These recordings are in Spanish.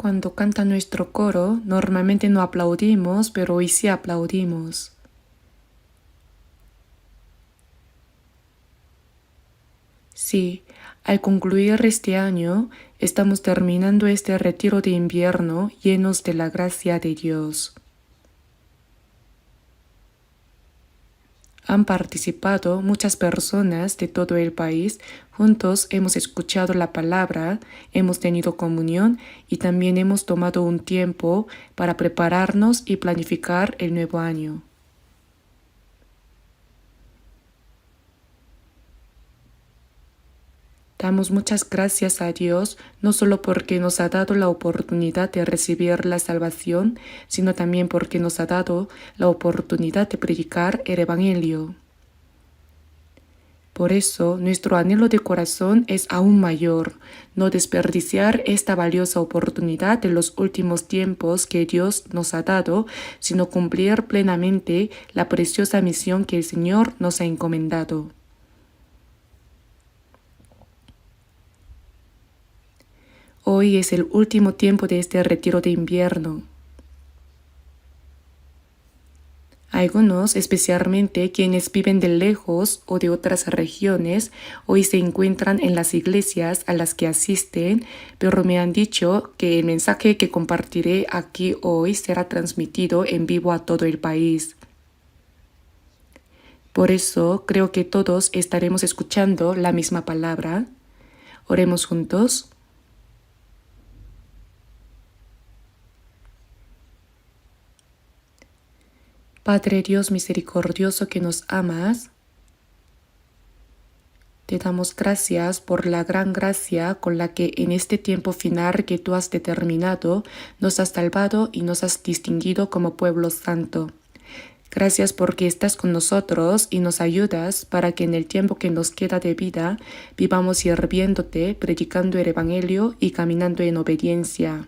Cuando canta nuestro coro, normalmente no aplaudimos, pero hoy sí aplaudimos. Sí, al concluir este año, estamos terminando este retiro de invierno llenos de la gracia de Dios. Han participado muchas personas de todo el país. Juntos hemos escuchado la palabra, hemos tenido comunión y también hemos tomado un tiempo para prepararnos y planificar el nuevo año. Damos muchas gracias a Dios, no solo porque nos ha dado la oportunidad de recibir la salvación, sino también porque nos ha dado la oportunidad de predicar el Evangelio. Por eso, nuestro anhelo de corazón es aún mayor, no desperdiciar esta valiosa oportunidad de los últimos tiempos que Dios nos ha dado, sino cumplir plenamente la preciosa misión que el Señor nos ha encomendado. Hoy es el último tiempo de este retiro de invierno. Algunos, especialmente quienes viven de lejos o de otras regiones, hoy se encuentran en las iglesias a las que asisten, pero me han dicho que el mensaje que compartiré aquí hoy será transmitido en vivo a todo el país. Por eso creo que todos estaremos escuchando la misma palabra. Oremos juntos. Padre Dios misericordioso que nos amas, te damos gracias por la gran gracia con la que en este tiempo final que tú has determinado, nos has salvado y nos has distinguido como pueblo santo. Gracias porque estás con nosotros y nos ayudas para que en el tiempo que nos queda de vida vivamos sirviéndote, predicando el Evangelio y caminando en obediencia.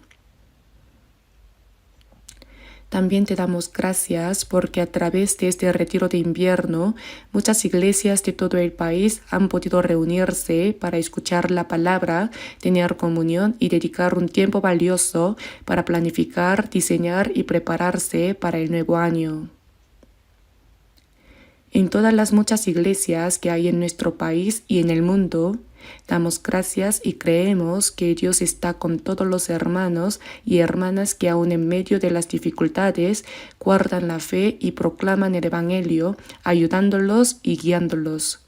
También te damos gracias porque a través de este retiro de invierno, muchas iglesias de todo el país han podido reunirse para escuchar la palabra, tener comunión y dedicar un tiempo valioso para planificar, diseñar y prepararse para el nuevo año. En todas las muchas iglesias que hay en nuestro país y en el mundo, damos gracias y creemos que Dios está con todos los hermanos y hermanas que aún en medio de las dificultades guardan la fe y proclaman el Evangelio, ayudándolos y guiándolos.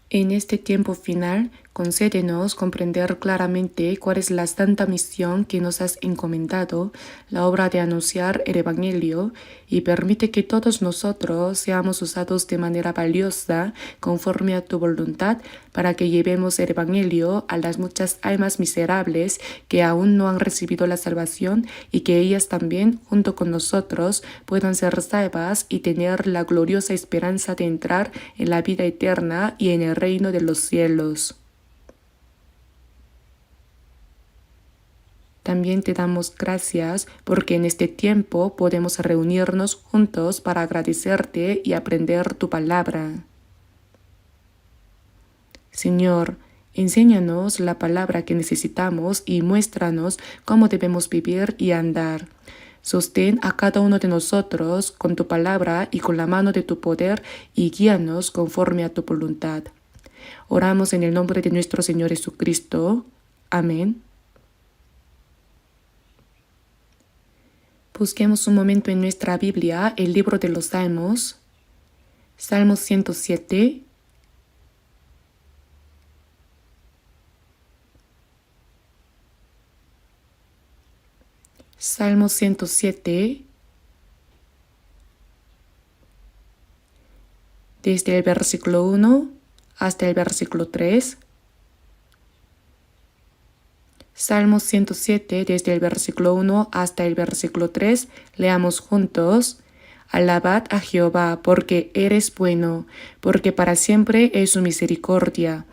En este tiempo final, concédenos comprender claramente cuál es la santa misión que nos has encomendado, la obra de anunciar el Evangelio, y permite que todos nosotros seamos usados de manera valiosa conforme a tu voluntad para que llevemos el Evangelio a las muchas almas miserables que aún no han recibido la salvación y que ellas también, junto con nosotros, puedan ser salvas y tener la gloriosa esperanza de entrar en la vida eterna y en el reino de los cielos. También te damos gracias porque en este tiempo podemos reunirnos juntos para agradecerte y aprender tu palabra. Señor, enséñanos la palabra que necesitamos y muéstranos cómo debemos vivir y andar. Sostén a cada uno de nosotros con tu palabra y con la mano de tu poder y guíanos conforme a tu voluntad. Oramos en el nombre de nuestro Señor Jesucristo. Amén. Busquemos un momento en nuestra Biblia el libro de los Salmos, Salmo 107. Salmo 107, desde el versículo 1 hasta el versículo 3. Salmo 107, desde el versículo 1 hasta el versículo 3, leamos juntos. Alabad a Jehová, porque eres bueno, porque para siempre es su misericordia.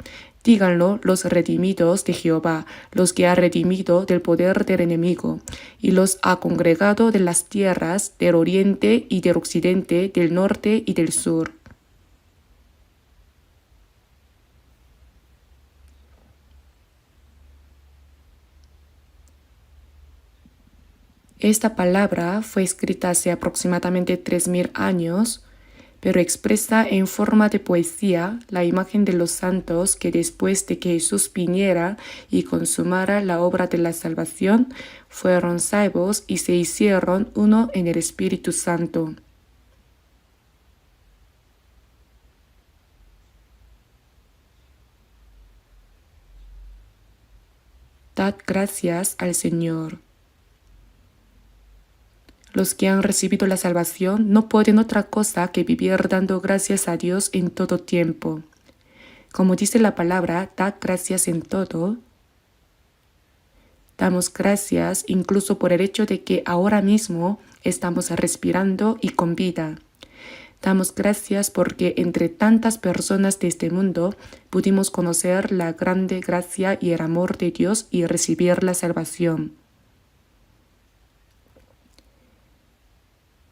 Díganlo los redimidos de Jehová, los que ha redimido del poder del enemigo, y los ha congregado de las tierras del oriente y del occidente, del norte y del sur. Esta palabra fue escrita hace aproximadamente 3000 años, pero expresa en forma de poesía la imagen de los santos que después de que Jesús viniera y consumara la obra de la salvación, fueron salvos y se hicieron uno en el Espíritu Santo. Dad gracias al Señor. Los que han recibido la salvación no pueden otra cosa que vivir dando gracias a Dios en todo tiempo. Como dice la palabra, dad gracias en todo. Damos gracias incluso por el hecho de que ahora mismo estamos respirando y con vida. Damos gracias porque entre tantas personas de este mundo pudimos conocer la grande gracia y el amor de Dios y recibir la salvación.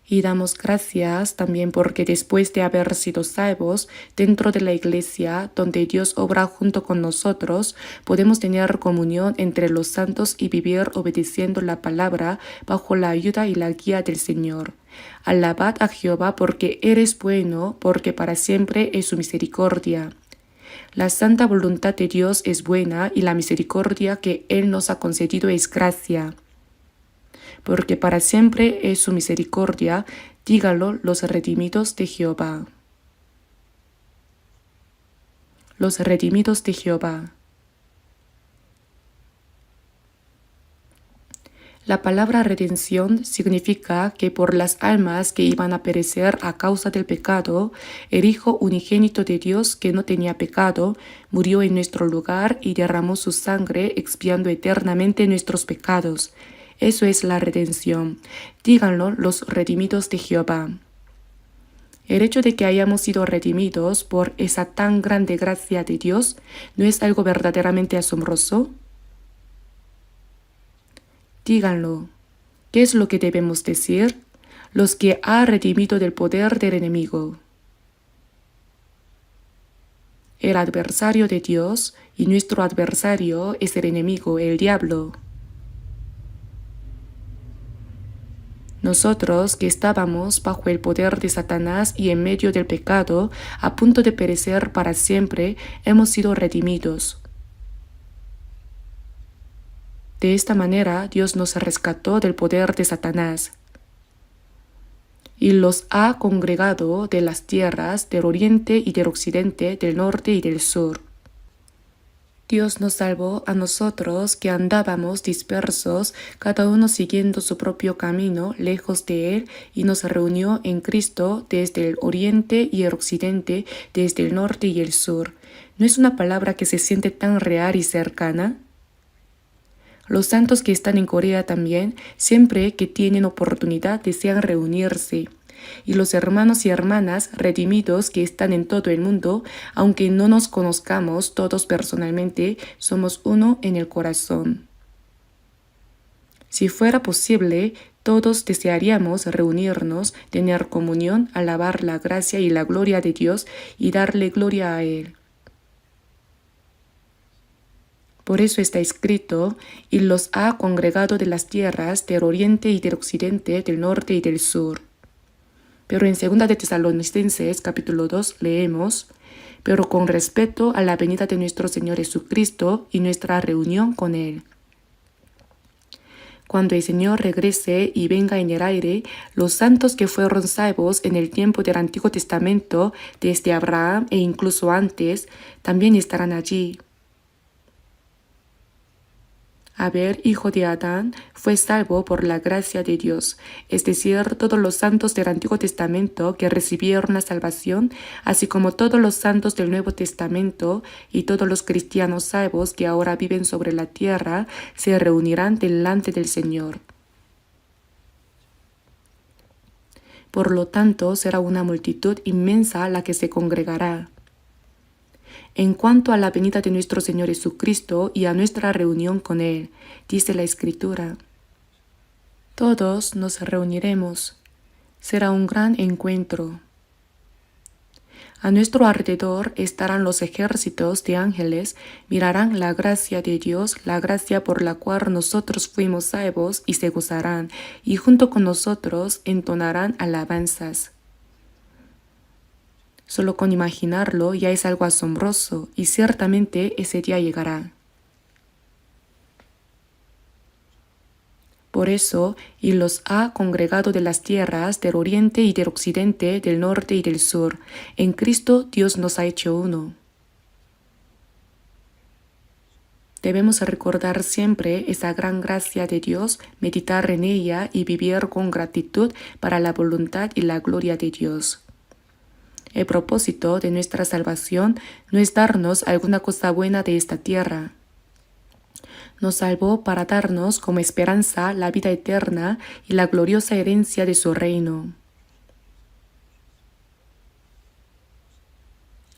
Y damos gracias también porque después de haber sido salvos dentro de la iglesia, donde Dios obra junto con nosotros, podemos tener comunión entre los santos y vivir obedeciendo la palabra bajo la ayuda y la guía del Señor. Alabad a Jehová porque eres bueno, porque para siempre es su misericordia. La santa voluntad de Dios es buena y la misericordia que Él nos ha concedido es gracia. Porque para siempre es su misericordia, díganlo los redimidos de Jehová. Los redimidos de Jehová. La palabra redención significa que por las almas que iban a perecer a causa del pecado, el Hijo unigénito de Dios que no tenía pecado, murió en nuestro lugar y derramó su sangre expiando eternamente nuestros pecados. Eso es la redención. Díganlo los redimidos de Jehová. El hecho de que hayamos sido redimidos por esa tan grande gracia de Dios, ¿no es algo verdaderamente asombroso? Díganlo. ¿Qué es lo que debemos decir? Los que ha redimido del poder del enemigo. El adversario de Dios y nuestro adversario es el enemigo, el diablo. Nosotros que estábamos bajo el poder de Satanás y en medio del pecado, a punto de perecer para siempre, hemos sido redimidos. De esta manera, Dios nos rescató del poder de Satanás y los ha congregado de las tierras del oriente y del occidente, del norte y del sur. Dios nos salvó a nosotros que andábamos dispersos, cada uno siguiendo su propio camino, lejos de Él, y nos reunió en Cristo desde el oriente y el occidente, desde el norte y el sur. ¿No es una palabra que se siente tan real y cercana? Los santos que están en Corea también, siempre que tienen oportunidad, desean reunirse. Y los hermanos y hermanas redimidos que están en todo el mundo, aunque no nos conozcamos todos personalmente, somos uno en el corazón. Si fuera posible, todos desearíamos reunirnos, tener comunión, alabar la gracia y la gloria de Dios y darle gloria a Él. Por eso está escrito, y los ha congregado de las tierras del oriente y del occidente, del norte y del sur. Pero en 2 de Tesalonicenses capítulo 2 leemos, pero con respecto a la venida de nuestro Señor Jesucristo y nuestra reunión con Él. Cuando el Señor regrese y venga en el aire, los santos que fueron salvos en el tiempo del Antiguo Testamento, desde Abraham e incluso antes, también estarán allí. Abel, hijo de Adán, fue salvo por la gracia de Dios, es decir, todos los santos del Antiguo Testamento que recibieron la salvación, así como todos los santos del Nuevo Testamento y todos los cristianos salvos que ahora viven sobre la tierra, se reunirán delante del Señor. Por lo tanto, será una multitud inmensa la que se congregará. En cuanto a la venida de nuestro Señor Jesucristo y a nuestra reunión con Él, dice la Escritura, todos nos reuniremos. Será un gran encuentro. A nuestro alrededor estarán los ejércitos de ángeles, mirarán la gracia de Dios, la gracia por la cual nosotros fuimos salvos, y se gozarán, y junto con nosotros entonarán alabanzas. Solo con imaginarlo ya es algo asombroso, y ciertamente ese día llegará. Por eso, y los ha congregado de las tierras del oriente y del occidente, del norte y del sur. En Cristo Dios nos ha hecho uno. Debemos recordar siempre esa gran gracia de Dios, meditar en ella y vivir con gratitud para la voluntad y la gloria de Dios. El propósito de nuestra salvación no es darnos alguna cosa buena de esta tierra. Nos salvó para darnos como esperanza la vida eterna y la gloriosa herencia de su reino.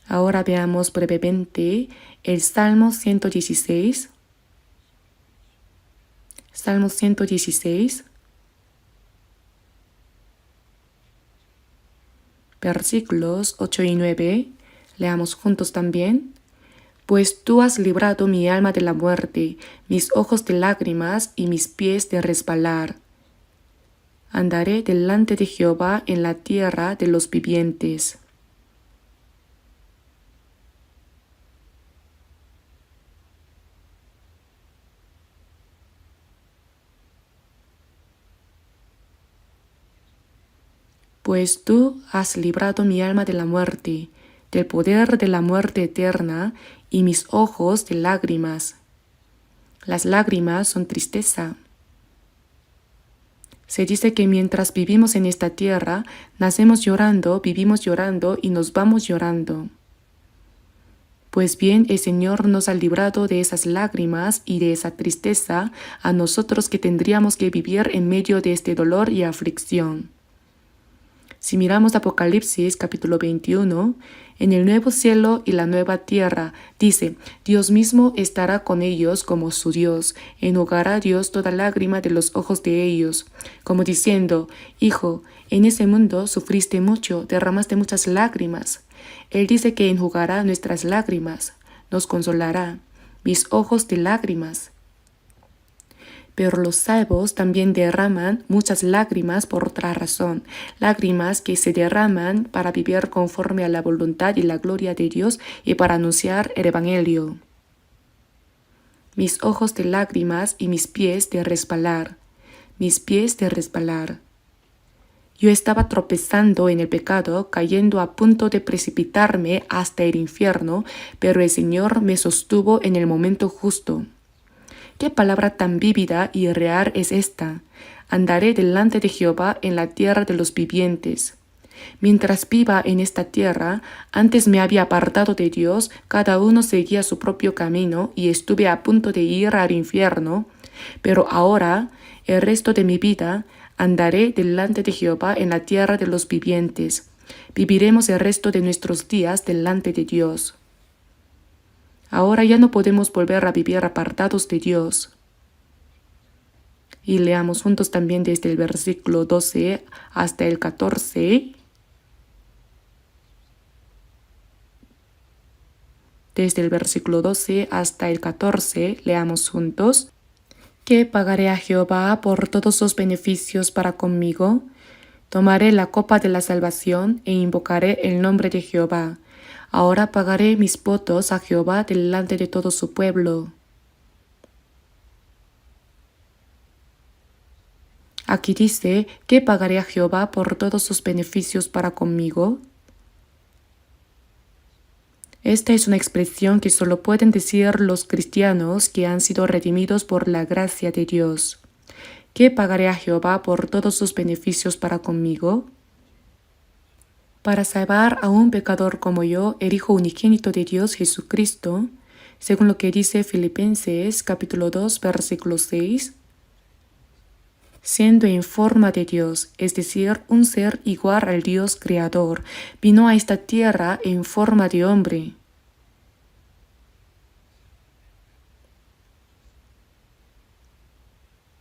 Ahora veamos brevemente el Salmo 116. Salmo 116, versículos 8 y 9. Leamos juntos también. Pues tú has librado mi alma de la muerte, mis ojos de lágrimas y mis pies de resbalar. Andaré delante de Jehová en la tierra de los vivientes. Pues tú has librado mi alma de la muerte, del poder de la muerte eterna, y mis ojos de lágrimas. Las lágrimas son tristeza. Se dice que mientras vivimos en esta tierra, nacemos llorando, vivimos llorando y nos vamos llorando. Pues bien, el Señor nos ha librado de esas lágrimas y de esa tristeza a nosotros que tendríamos que vivir en medio de este dolor y aflicción. Si miramos Apocalipsis capítulo 21, en el nuevo cielo y la nueva tierra, dice, Dios mismo estará con ellos como su Dios, enjugará Dios toda lágrima de los ojos de ellos, como diciendo, Hijo, en ese mundo sufriste mucho, derramaste muchas lágrimas. Él dice que enjugará nuestras lágrimas, nos consolará, mis ojos de lágrimas. Pero los salvos también derraman muchas lágrimas por otra razón, lágrimas que se derraman para vivir conforme a la voluntad y la gloria de Dios y para anunciar el Evangelio. Mis ojos de lágrimas y mis pies de resbalar, mis pies de resbalar. Yo estaba tropezando en el pecado, cayendo a punto de precipitarme hasta el infierno, pero el Señor me sostuvo en el momento justo. ¿Qué palabra tan vívida y real es esta? Andaré delante de Jehová en la tierra de los vivientes. Mientras viva en esta tierra, antes me había apartado de Dios, cada uno seguía su propio camino y estuve a punto de ir al infierno, pero ahora, el resto de mi vida, andaré delante de Jehová en la tierra de los vivientes. Viviremos el resto de nuestros días delante de Dios. Ahora ya no podemos volver a vivir apartados de Dios. Y leamos juntos también desde el versículo 12 hasta el 14. Desde el versículo 12 hasta el 14, leamos juntos. ¿Qué pagaré a Jehová por todos los beneficios para conmigo? Tomaré la copa de la salvación e invocaré el nombre de Jehová. Ahora pagaré mis votos a Jehová delante de todo su pueblo. Aquí dice, ¿qué pagaré a Jehová por todos sus beneficios para conmigo? Esta es una expresión que solo pueden decir los cristianos que han sido redimidos por la gracia de Dios. ¿Qué pagaré a Jehová por todos sus beneficios para conmigo? Para salvar a un pecador como yo, el Hijo unigénito de Dios Jesucristo, según lo que dice Filipenses capítulo 2, versículo 6, siendo en forma de Dios, es decir, un ser igual al Dios creador, vino a esta tierra en forma de hombre.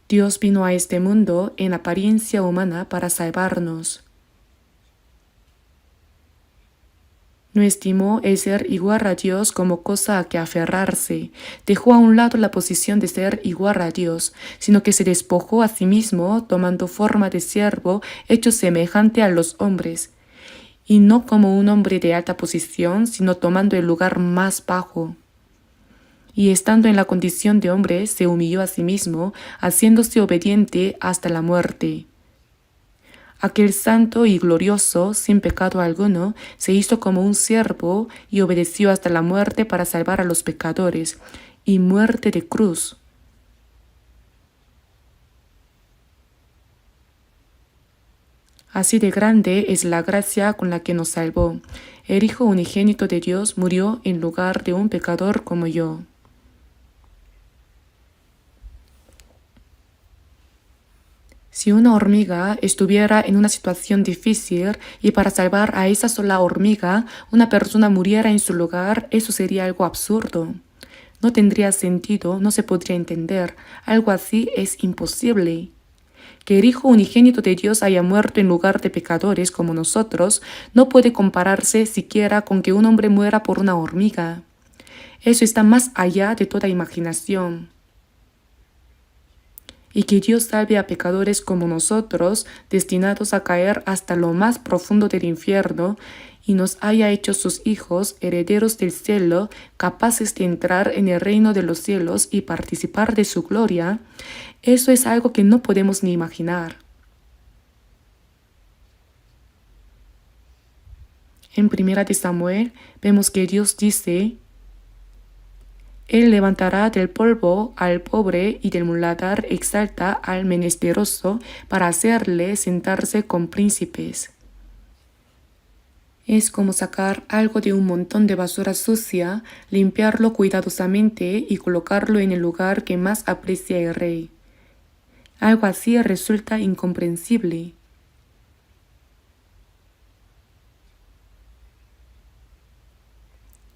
Dios vino a este mundo en apariencia humana para salvarnos. No estimó el ser igual a Dios como cosa a que aferrarse, dejó a un lado la posición de ser igual a Dios, sino que se despojó a sí mismo, tomando forma de siervo, hecho semejante a los hombres, y no como un hombre de alta posición, sino tomando el lugar más bajo. Y estando en la condición de hombre, se humilló a sí mismo, haciéndose obediente hasta la muerte. Aquel santo y glorioso, sin pecado alguno, se hizo como un siervo y obedeció hasta la muerte para salvar a los pecadores, y muerte de cruz. Así de grande es la gracia con la que nos salvó. El Hijo unigénito de Dios murió en lugar de un pecador como yo. Si una hormiga estuviera en una situación difícil y para salvar a esa sola hormiga una persona muriera en su lugar, eso sería algo absurdo. No tendría sentido, no se podría entender. Algo así es imposible. Que el Hijo unigénito de Dios haya muerto en lugar de pecadores como nosotros no puede compararse siquiera con que un hombre muera por una hormiga. Eso está más allá de toda imaginación. Y que Dios salve a pecadores como nosotros, destinados a caer hasta lo más profundo del infierno, y nos haya hecho sus hijos, herederos del cielo, capaces de entrar en el reino de los cielos y participar de su gloria, eso es algo que no podemos ni imaginar. En 1 de Samuel vemos que Dios dice: Él levantará del polvo al pobre y del muladar exalta al menesteroso para hacerle sentarse con príncipes. Es como sacar algo de un montón de basura sucia, limpiarlo cuidadosamente y colocarlo en el lugar que más aprecia el rey. Algo así resulta incomprensible.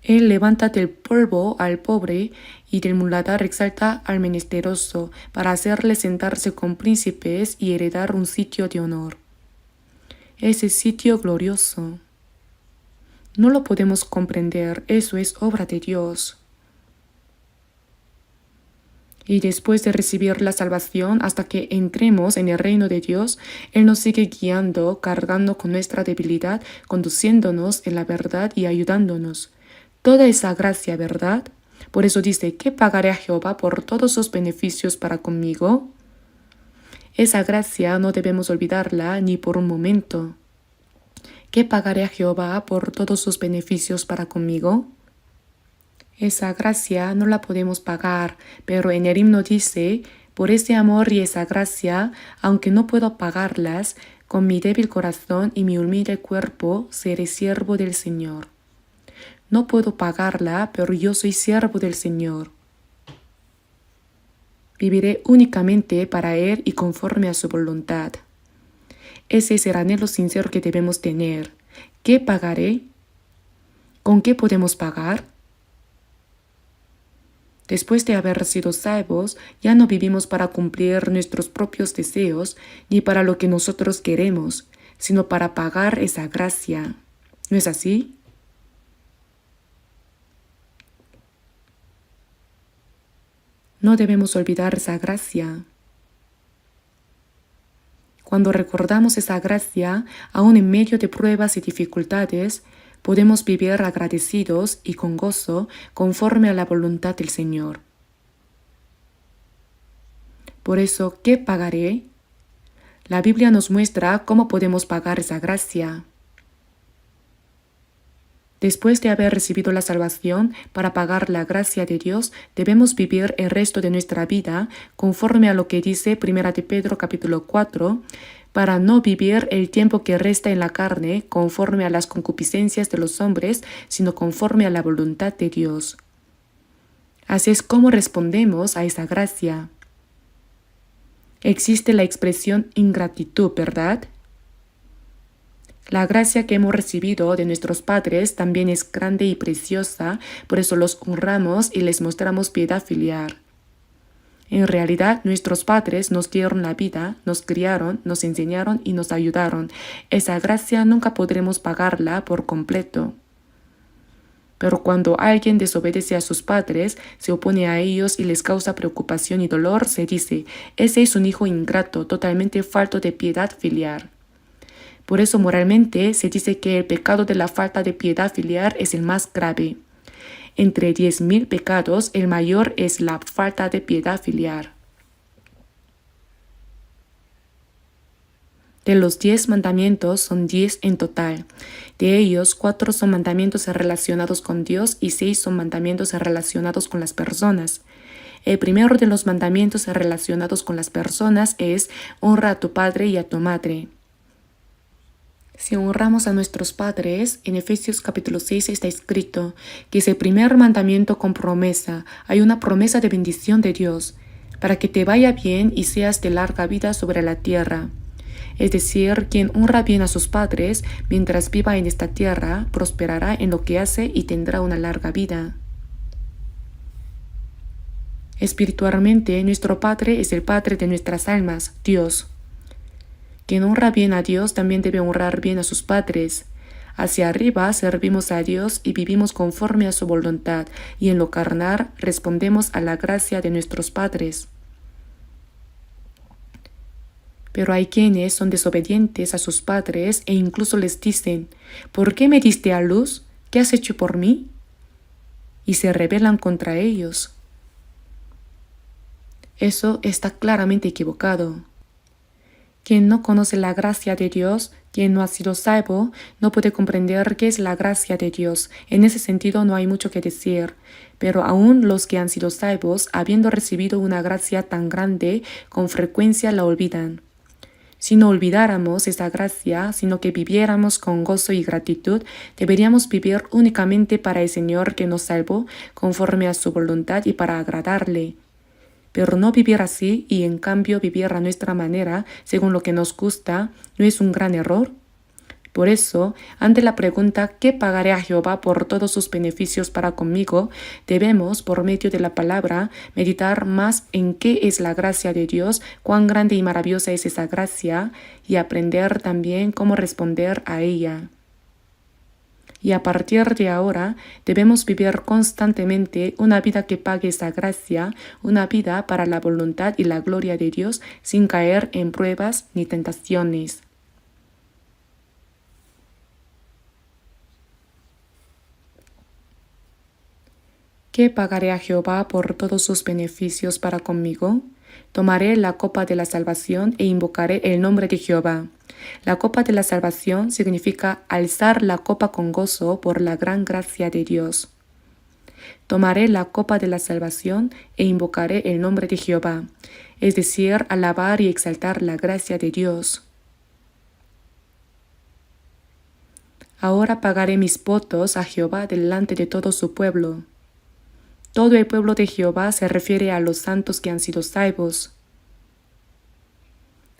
Él levanta del polvo al pobre y del muladar exalta al menesteroso para hacerle sentarse con príncipes y heredar un sitio de honor. Ese sitio glorioso. No lo podemos comprender, eso es obra de Dios. Y después de recibir la salvación, hasta que entremos en el reino de Dios, Él nos sigue guiando, cargando con nuestra debilidad, conduciéndonos en la verdad y ayudándonos. Toda esa gracia, ¿verdad? Por eso dice: ¿qué pagaré a Jehová por todos sus beneficios para conmigo? Esa gracia no debemos olvidarla ni por un momento. ¿Qué pagaré a Jehová por todos sus beneficios para conmigo? Esa gracia no la podemos pagar, pero en el himno dice: por ese amor y esa gracia, aunque no puedo pagarlas, con mi débil corazón y mi humilde cuerpo seré siervo del Señor. No puedo pagarla, pero yo soy siervo del Señor. Viviré únicamente para Él y conforme a su voluntad. Ese es el anhelo sincero que debemos tener. ¿Qué pagaré? ¿Con qué podemos pagar? Después de haber sido salvos, ya no vivimos para cumplir nuestros propios deseos ni para lo que nosotros queremos, sino para pagar esa gracia. ¿No es así? No debemos olvidar esa gracia. Cuando recordamos esa gracia, aún en medio de pruebas y dificultades, podemos vivir agradecidos y con gozo conforme a la voluntad del Señor. Por eso, ¿qué pagaré? La Biblia nos muestra cómo podemos pagar esa gracia. Después de haber recibido la salvación, para pagar la gracia de Dios, debemos vivir el resto de nuestra vida conforme a lo que dice 1 de Pedro capítulo 4, para no vivir el tiempo que resta en la carne conforme a las concupiscencias de los hombres, sino conforme a la voluntad de Dios. Así es como respondemos a esa gracia. Existe la expresión ingratitud, ¿verdad? La gracia que hemos recibido de nuestros padres también es grande y preciosa, por eso los honramos y les mostramos piedad filial. En realidad, nuestros padres nos dieron la vida, nos criaron, nos enseñaron y nos ayudaron. Esa gracia nunca podremos pagarla por completo. Pero cuando alguien desobedece a sus padres, se opone a ellos y les causa preocupación y dolor, se dice, ese es un hijo ingrato, totalmente falto de piedad filial. Por eso moralmente se dice que el pecado de la falta de piedad filial es el más grave. Entre 10.000 pecados, el mayor es la falta de piedad filial. De los 10 mandamientos son 10 en total. De ellos, 4 son mandamientos relacionados con Dios y 6 son mandamientos relacionados con las personas. El primero de los mandamientos relacionados con las personas es honra a tu padre y a tu madre. Si honramos a nuestros padres, en Efesios capítulo 6 está escrito que es el primer mandamiento con promesa. Hay una promesa de bendición de Dios, para que te vaya bien y seas de larga vida sobre la tierra. Es decir, quien honra bien a sus padres mientras viva en esta tierra, prosperará en lo que hace y tendrá una larga vida. Espiritualmente, nuestro Padre es el Padre de nuestras almas, Dios. Quien honra bien a Dios también debe honrar bien a sus padres. Hacia arriba servimos a Dios y vivimos conforme a su voluntad, y en lo carnal respondemos a la gracia de nuestros padres. Pero hay quienes son desobedientes a sus padres e incluso les dicen, ¿por qué me diste a luz? ¿Qué has hecho por mí? Y se rebelan contra ellos. Eso está claramente equivocado. Quien no conoce la gracia de Dios, quien no ha sido salvo, no puede comprender qué es la gracia de Dios. En ese sentido no hay mucho que decir. Pero aún los que han sido salvos, habiendo recibido una gracia tan grande, con frecuencia la olvidan. Si no olvidáramos esa gracia, sino que viviéramos con gozo y gratitud, deberíamos vivir únicamente para el Señor que nos salvó, conforme a su voluntad y para agradarle. Pero no vivir así y en cambio vivir a nuestra manera, según lo que nos gusta, ¿no es un gran error? Por eso, ante la pregunta ¿qué pagaré a Jehová por todos sus beneficios para conmigo?, debemos, por medio de la palabra, meditar más en qué es la gracia de Dios, cuán grande y maravillosa es esa gracia, y aprender también cómo responder a ella. Y a partir de ahora debemos vivir constantemente una vida que pague esa gracia, una vida para la voluntad y la gloria de Dios sin caer en pruebas ni tentaciones. ¿Qué pagaré a Jehová por todos sus beneficios para conmigo? Tomaré la copa de la salvación e invocaré el nombre de Jehová. La copa de la salvación significa alzar la copa con gozo por la gran gracia de Dios. Tomaré la copa de la salvación e invocaré el nombre de Jehová, es decir, alabar y exaltar la gracia de Dios. Ahora pagaré mis votos a Jehová delante de todo su pueblo. Todo el pueblo de Jehová se refiere a los santos que han sido salvos.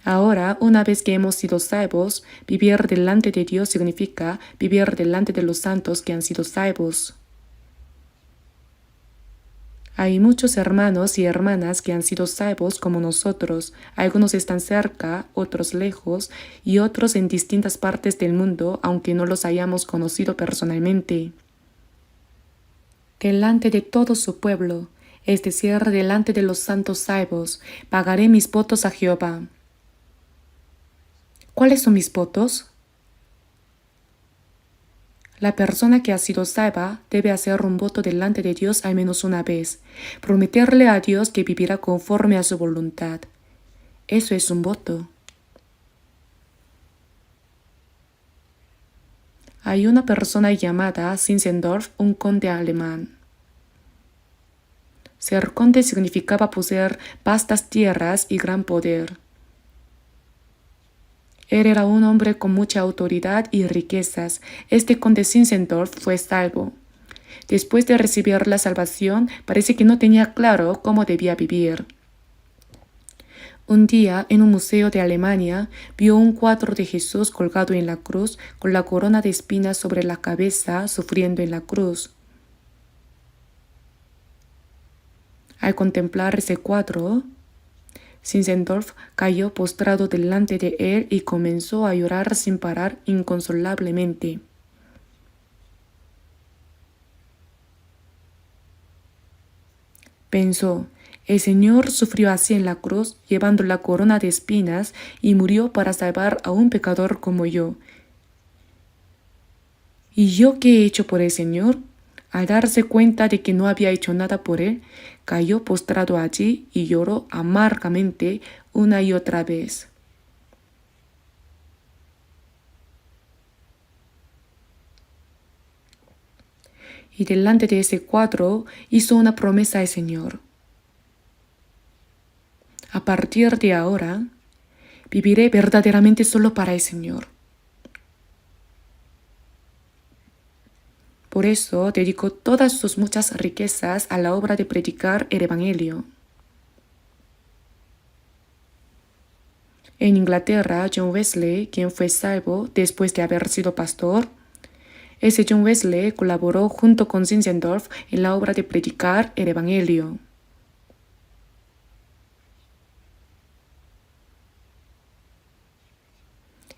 Ahora, una vez que hemos sido salvos, vivir delante de Dios significa vivir delante de los santos que han sido salvos. Hay muchos hermanos y hermanas que han sido salvos como nosotros. Algunos están cerca, otros lejos y otros en distintas partes del mundo, aunque no los hayamos conocido personalmente. Delante de todo su pueblo, es decir, delante de los santos salvos, pagaré mis votos a Jehová. ¿Cuáles son mis votos? La persona que ha sido salva debe hacer un voto delante de Dios al menos una vez, prometerle a Dios que vivirá conforme a su voluntad. Eso es un voto. Hay una persona llamada Zinzendorf, un conde alemán. Ser conde significaba poseer vastas tierras y gran poder. Él era un hombre con mucha autoridad y riquezas. Este conde Zinzendorf fue salvo. Después de recibir la salvación, parece que no tenía claro cómo debía vivir. Un día, en un museo de Alemania, vio un cuadro de Jesús colgado en la cruz, con la corona de espinas sobre la cabeza, sufriendo en la cruz. Al contemplar ese cuadro, Zinzendorf cayó postrado delante de él y comenzó a llorar sin parar inconsolablemente. Pensó, el Señor sufrió así en la cruz, llevando la corona de espinas, y murió para salvar a un pecador como yo. ¿Y yo qué he hecho por el Señor? Al darse cuenta de que no había hecho nada por él, cayó postrado allí y lloró amargamente una y otra vez. Y delante de ese cuadro hizo una promesa al Señor. A partir de ahora, viviré verdaderamente solo para el Señor. Por eso dedicó todas sus muchas riquezas a la obra de predicar el Evangelio. En Inglaterra, John Wesley, quien fue salvo después de haber sido pastor, ese John Wesley colaboró junto con Zinzendorf en la obra de predicar el Evangelio.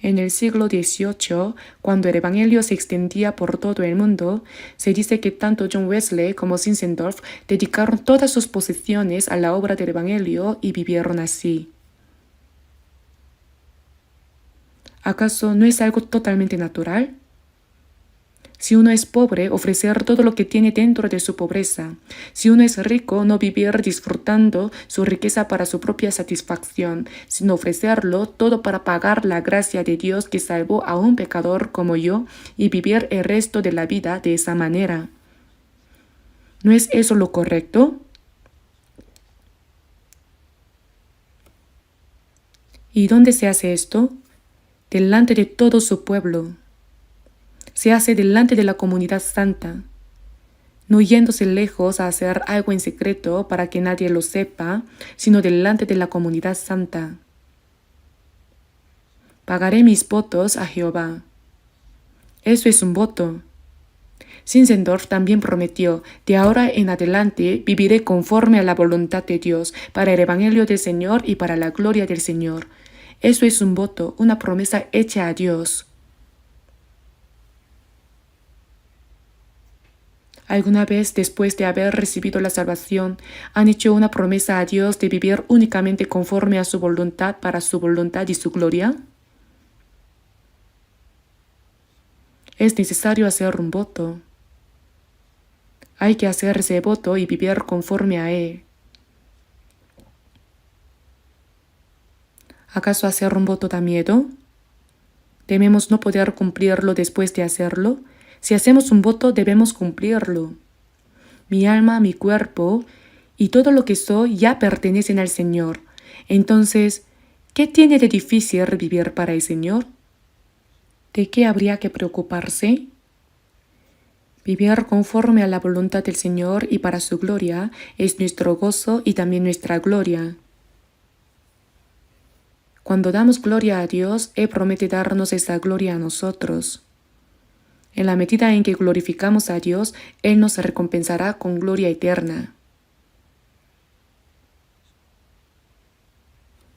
En el siglo XVIII, cuando el Evangelio se extendía por todo el mundo, se dice que tanto John Wesley como Zinzendorf dedicaron todas sus posesiones a la obra del Evangelio y vivieron así. ¿Acaso no es algo totalmente natural? Si uno es pobre, ofrecer todo lo que tiene dentro de su pobreza. Si uno es rico, no vivir disfrutando su riqueza para su propia satisfacción, sino ofrecerlo todo para pagar la gracia de Dios que salvó a un pecador como yo y vivir el resto de la vida de esa manera. ¿No es eso lo correcto? ¿Y dónde se hace esto? Delante de todo su pueblo. Se hace delante de la comunidad santa, no yéndose lejos a hacer algo en secreto para que nadie lo sepa, sino delante de la comunidad santa. Pagaré mis votos a Jehová. Eso es un voto. Zinzendorf también prometió, de ahora en adelante viviré conforme a la voluntad de Dios, para el Evangelio del Señor y para la gloria del Señor. Eso es un voto, una promesa hecha a Dios. ¿Alguna vez después de haber recibido la salvación han hecho una promesa a Dios de vivir únicamente conforme a su voluntad para su voluntad y su gloria? Es necesario hacer un voto. Hay que hacer ese voto y vivir conforme a él. ¿Acaso hacer un voto da miedo? ¿Tememos no poder cumplirlo después de hacerlo? Si hacemos un voto, debemos cumplirlo. Mi alma, mi cuerpo y todo lo que soy ya pertenecen al Señor. Entonces, ¿qué tiene de difícil vivir para el Señor? ¿De qué habría que preocuparse? Vivir conforme a la voluntad del Señor y para su gloria es nuestro gozo y también nuestra gloria. Cuando damos gloria a Dios, Él promete darnos esa gloria a nosotros. En la medida en que glorificamos a Dios, Él nos recompensará con gloria eterna.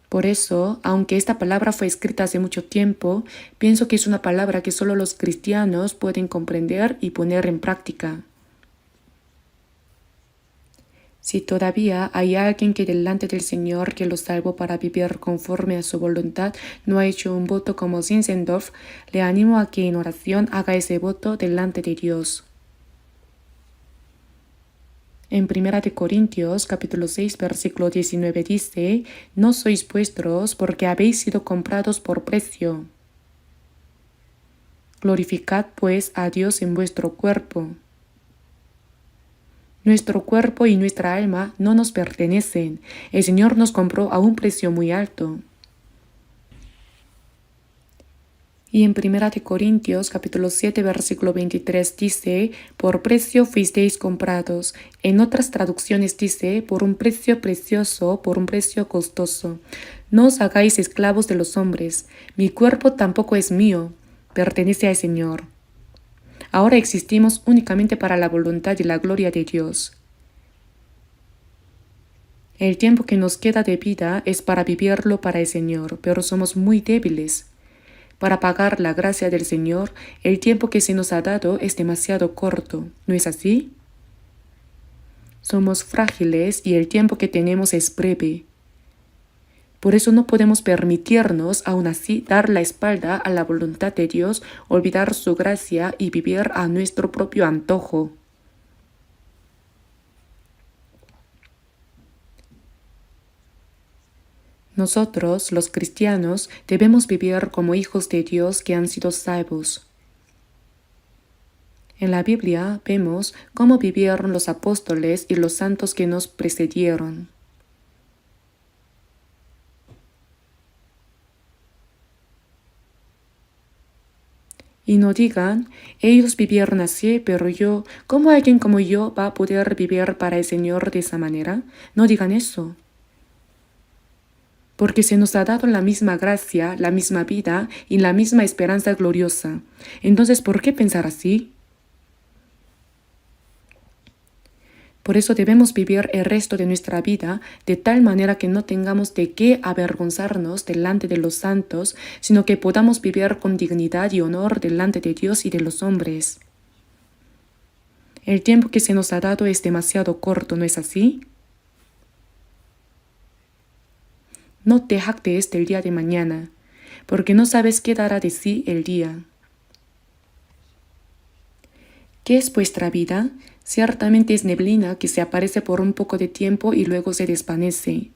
Por eso, aunque esta palabra fue escrita hace mucho tiempo, pienso que es una palabra que solo los cristianos pueden comprender y poner en práctica. Si todavía hay alguien que delante del Señor que lo salvó para vivir conforme a su voluntad no ha hecho un voto como Zinzendorf, le animo a que en oración haga ese voto delante de Dios. En 1 Corintios capítulo 6 versículo 19 dice, «No sois vuestros porque habéis sido comprados por precio. Glorificad pues a Dios en vuestro cuerpo». Nuestro cuerpo y nuestra alma no nos pertenecen. El Señor nos compró a un precio muy alto. Y en 1 Corintios capítulo 7 versículo 23 dice, «Por precio fuisteis comprados». En otras traducciones dice, «Por un precio precioso, por un precio costoso». No os hagáis esclavos de los hombres. Mi cuerpo tampoco es mío, pertenece al Señor. Ahora existimos únicamente para la voluntad y la gloria de Dios. El tiempo que nos queda de vida es para vivirlo para el Señor, pero somos muy débiles. Para pagar la gracia del Señor, el tiempo que se nos ha dado es demasiado corto, ¿no es así? Somos frágiles y el tiempo que tenemos es breve. Por eso no podemos permitirnos, aún así, dar la espalda a la voluntad de Dios, olvidar su gracia y vivir a nuestro propio antojo. Nosotros, los cristianos, debemos vivir como hijos de Dios que han sido salvos. En la Biblia vemos cómo vivieron los apóstoles y los santos que nos precedieron. Y no digan, ellos vivieron así, pero yo, ¿cómo alguien como yo va a poder vivir para el Señor de esa manera? No digan eso. Porque se nos ha dado la misma gracia, la misma vida y la misma esperanza gloriosa. Entonces, ¿por qué pensar así? Por eso debemos vivir el resto de nuestra vida de tal manera que no tengamos de qué avergonzarnos delante de los santos, sino que podamos vivir con dignidad y honor delante de Dios y de los hombres. El tiempo que se nos ha dado es demasiado corto, ¿no es así? No te jactes del día de mañana, porque no sabes qué dará de sí el día. ¿Qué es vuestra vida? Ciertamente es neblina que se aparece por un poco de tiempo y luego se desvanece.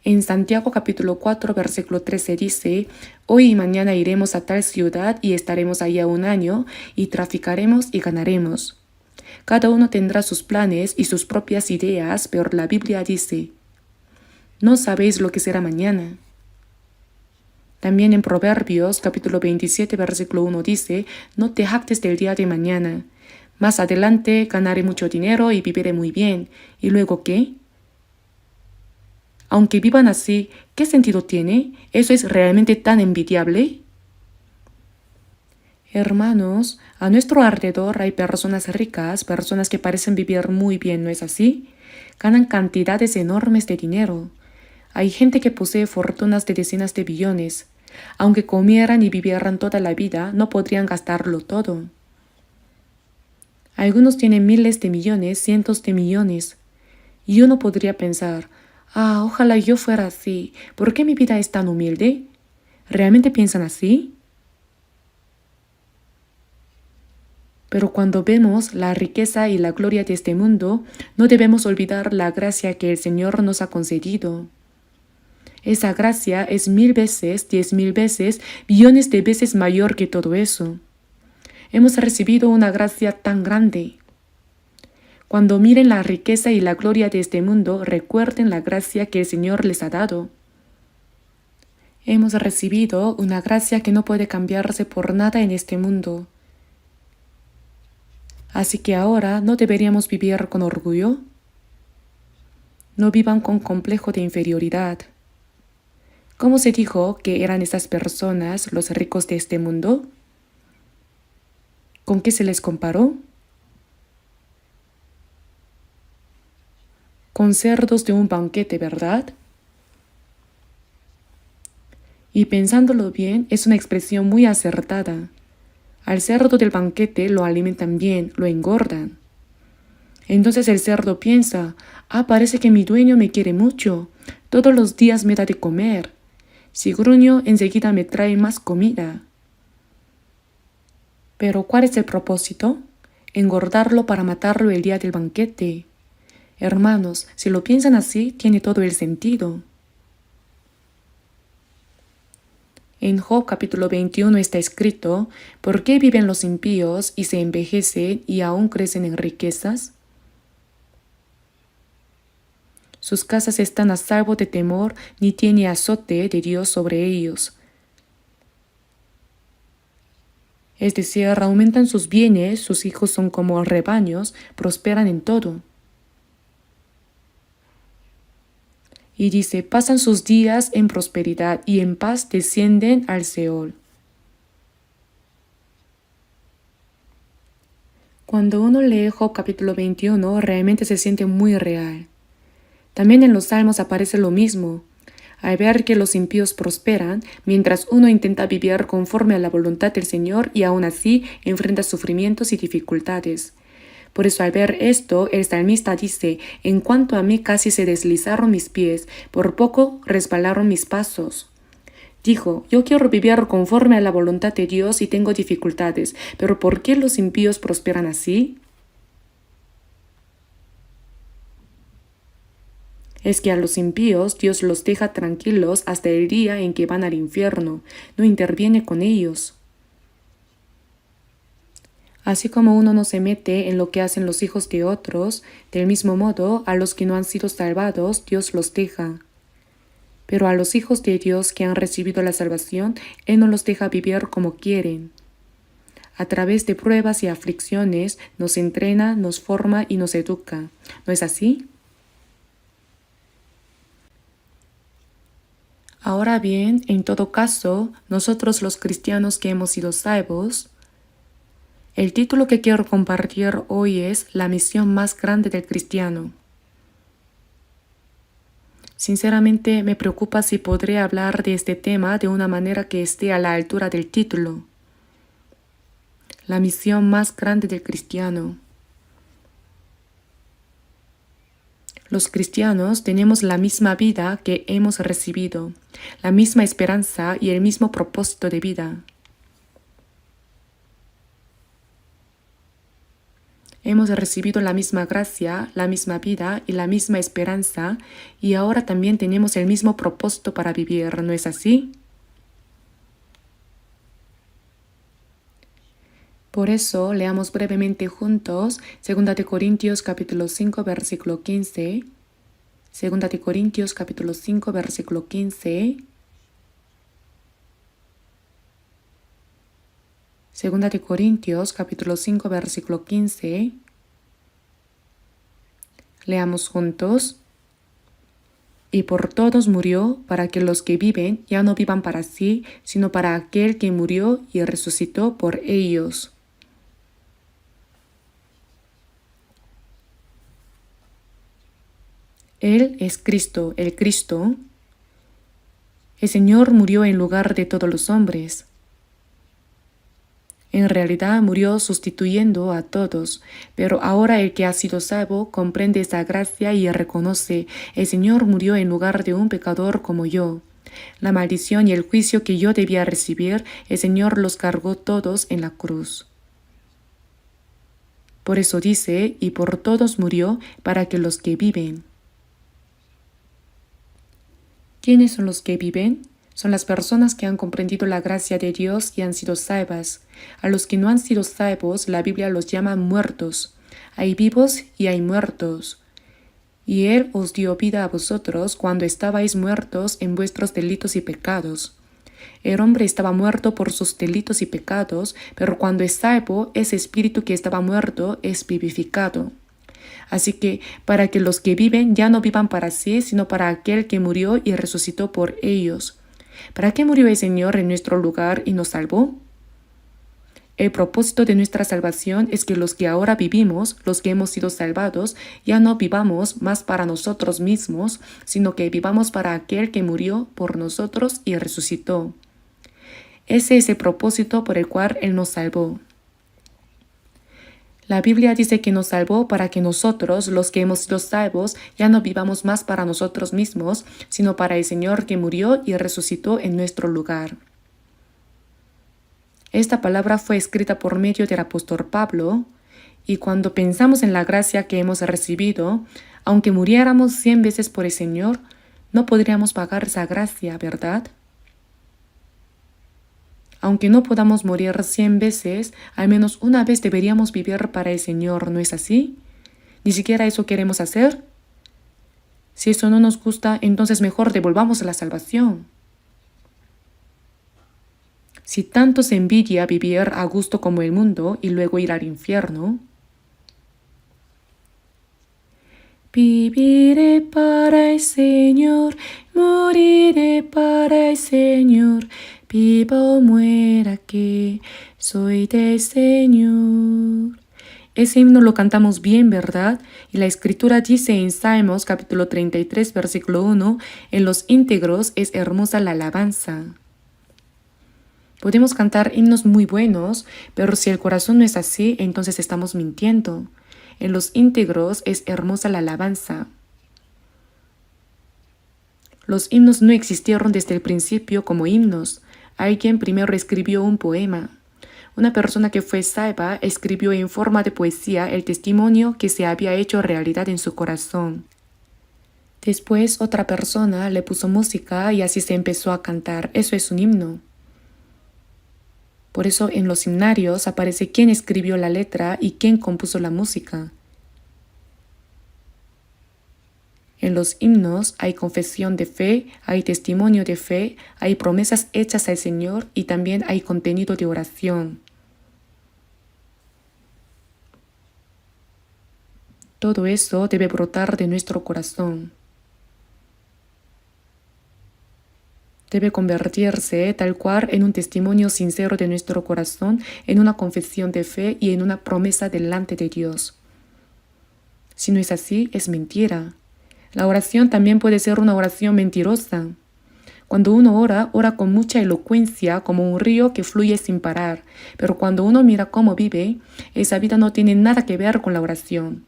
En Santiago capítulo 4 versículo 13 dice, hoy y mañana iremos a tal ciudad y estaremos allá un año y traficaremos y ganaremos. Cada uno tendrá sus planes y sus propias ideas, pero la Biblia dice, no sabéis lo que será mañana. También en Proverbios capítulo 27 versículo 1 dice, no te jactes del día de mañana. Más adelante ganaré mucho dinero y viviré muy bien. ¿Y luego qué? Aunque vivan así, ¿qué sentido tiene? ¿Eso es realmente tan envidiable? Hermanos, a nuestro alrededor hay personas ricas, personas que parecen vivir muy bien, ¿no es así? Ganan cantidades enormes de dinero. Hay gente que posee fortunas de decenas de billones. Aunque comieran y vivieran toda la vida, no podrían gastarlo todo. Algunos tienen miles de millones, cientos de millones. Y uno podría pensar, ojalá yo fuera así. ¿Por qué mi vida es tan humilde? ¿Realmente piensan así? Pero cuando vemos la riqueza y la gloria de este mundo, no debemos olvidar la gracia que el Señor nos ha concedido. Esa gracia es 1000 veces, 10.000 veces, billones de veces mayor que todo eso. Hemos recibido una gracia tan grande. Cuando miren la riqueza y la gloria de este mundo, recuerden la gracia que el Señor les ha dado. Hemos recibido una gracia que no puede cambiarse por nada en este mundo. Así que ahora no deberíamos vivir con orgullo. No vivan con complejo de inferioridad. ¿Cómo se dijo que eran esas personas los ricos de este mundo? ¿Con qué se les comparó? Con cerdos de un banquete, ¿verdad? Y pensándolo bien, es una expresión muy acertada. Al cerdo del banquete lo alimentan bien, lo engordan. Entonces el cerdo piensa, parece que mi dueño me quiere mucho, todos los días me da de comer. Si gruño, enseguida me trae más comida. Pero ¿cuál es el propósito? Engordarlo para matarlo el día del banquete. Hermanos, si lo piensan así, tiene todo el sentido. En Job capítulo 21 está escrito, ¿por qué viven los impíos y se envejecen y aún crecen en riquezas? Sus casas están a salvo de temor, ni tiene azote de Dios sobre ellos. Es decir, aumentan sus bienes, sus hijos son como rebaños, prosperan en todo. Y dice, pasan sus días en prosperidad y en paz descienden al Seol. Cuando uno lee Job capítulo 21, realmente se siente muy real. También en los Salmos aparece lo mismo. Al ver que los impíos prosperan, mientras uno intenta vivir conforme a la voluntad del Señor y aún así enfrenta sufrimientos y dificultades. Por eso al ver esto, el salmista dice, en cuanto a mí casi se deslizaron mis pies, por poco resbalaron mis pasos. Dijo, yo quiero vivir conforme a la voluntad de Dios y tengo dificultades, pero ¿por qué los impíos prosperan así? Es que a los impíos Dios los deja tranquilos hasta el día en que van al infierno, no interviene con ellos. Así como uno no se mete en lo que hacen los hijos de otros, del mismo modo a los que no han sido salvados Dios los deja. Pero a los hijos de Dios que han recibido la salvación, Él no los deja vivir como quieren. A través de pruebas y aflicciones nos entrena, nos forma y nos educa. ¿No es así? Ahora bien, en todo caso, nosotros los cristianos que hemos sido salvos, el título que quiero compartir hoy es La misión más grande del cristiano. Sinceramente me preocupa si podré hablar de este tema de una manera que esté a la altura del título. La misión más grande del cristiano. Los cristianos tenemos la misma vida que hemos recibido, la misma esperanza y el mismo propósito de vida. Hemos recibido la misma gracia, la misma vida y la misma esperanza, y ahora también tenemos el mismo propósito para vivir, ¿no es así? Por eso, leamos brevemente juntos 2 de Corintios capítulo 5, versículo 15, 2 de Corintios capítulo 5, versículo 15, 2 de Corintios capítulo 5, versículo 15. Leamos juntos. Y por todos murió, para que los que viven ya no vivan para sí, sino para aquel que murió y resucitó por ellos. Él es Cristo, el Cristo. El Señor murió en lugar de todos los hombres. En realidad murió sustituyendo a todos, pero ahora el que ha sido salvo comprende esa gracia y reconoce, el Señor murió en lugar de un pecador como yo. La maldición y el juicio que yo debía recibir, el Señor los cargó todos en la cruz. Por eso dice, y por todos murió, para que los que viven. ¿Quiénes son los que viven? Son las personas que han comprendido la gracia de Dios y han sido salvas. A los que no han sido salvos, la Biblia los llama muertos. Hay vivos y hay muertos. Y Él os dio vida a vosotros cuando estabais muertos en vuestros delitos y pecados. El hombre estaba muerto por sus delitos y pecados, pero cuando es salvo, ese espíritu que estaba muerto es vivificado. Así que para que los que viven ya no vivan para sí, sino para aquel que murió y resucitó por ellos. ¿Para qué murió el Señor en nuestro lugar y nos salvó? El propósito de nuestra salvación es que los que ahora vivimos, los que hemos sido salvados, ya no vivamos más para nosotros mismos, sino que vivamos para aquel que murió por nosotros y resucitó. Ese es el propósito por el cual Él nos salvó. La Biblia dice que nos salvó para que nosotros, los que hemos sido salvos, ya no vivamos más para nosotros mismos, sino para el Señor que murió y resucitó en nuestro lugar. Esta palabra fue escrita por medio del apóstol Pablo, y cuando pensamos en la gracia que hemos recibido, aunque muriéramos 100 veces por el Señor, no podríamos pagar esa gracia, ¿verdad? Aunque no podamos morir 100 veces, al menos una vez deberíamos vivir para el Señor, ¿no es así? ¿Ni siquiera eso queremos hacer? Si eso no nos gusta, entonces mejor devolvamos la salvación. Si tanto se envidia vivir a gusto como el mundo y luego ir al infierno, viviré para el Señor, moriré para el Señor, viva o muera que soy del Señor. Ese himno lo cantamos bien, ¿verdad? Y la Escritura dice en Salmos capítulo 33, versículo 1, en los íntegros es hermosa la alabanza. Podemos cantar himnos muy buenos, pero si el corazón no es así, entonces estamos mintiendo. En los íntegros es hermosa la alabanza. Los himnos no existieron desde el principio como himnos. Alguien primero escribió un poema. Una persona que fue salva escribió en forma de poesía el testimonio que se había hecho realidad en su corazón. Después otra persona le puso música y así se empezó a cantar. Eso es un himno. Por eso en los himnarios aparece quién escribió la letra y quién compuso la música. En los himnos hay confesión de fe, hay testimonio de fe, hay promesas hechas al Señor y también hay contenido de oración. Todo eso debe brotar de nuestro corazón. Debe convertirse tal cual en un testimonio sincero de nuestro corazón, en una confesión de fe y en una promesa delante de Dios. Si no es así, es mentira. La oración también puede ser una oración mentirosa. Cuando uno ora, ora con mucha elocuencia como un río que fluye sin parar, pero cuando uno mira cómo vive, esa vida no tiene nada que ver con la oración.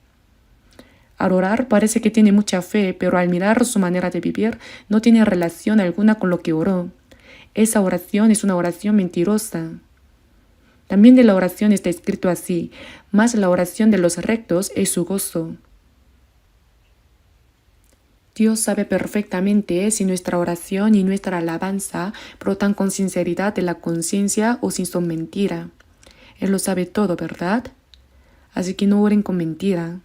Al orar parece que tiene mucha fe, pero al mirar su manera de vivir no tiene relación alguna con lo que oró. Esa oración es una oración mentirosa. También de la oración está escrito así, mas la oración de los rectos es su gozo. Dios sabe perfectamente si nuestra oración y nuestra alabanza brotan con sinceridad de la conciencia o si son mentira. Él lo sabe todo, ¿verdad? Así que no oren con mentira.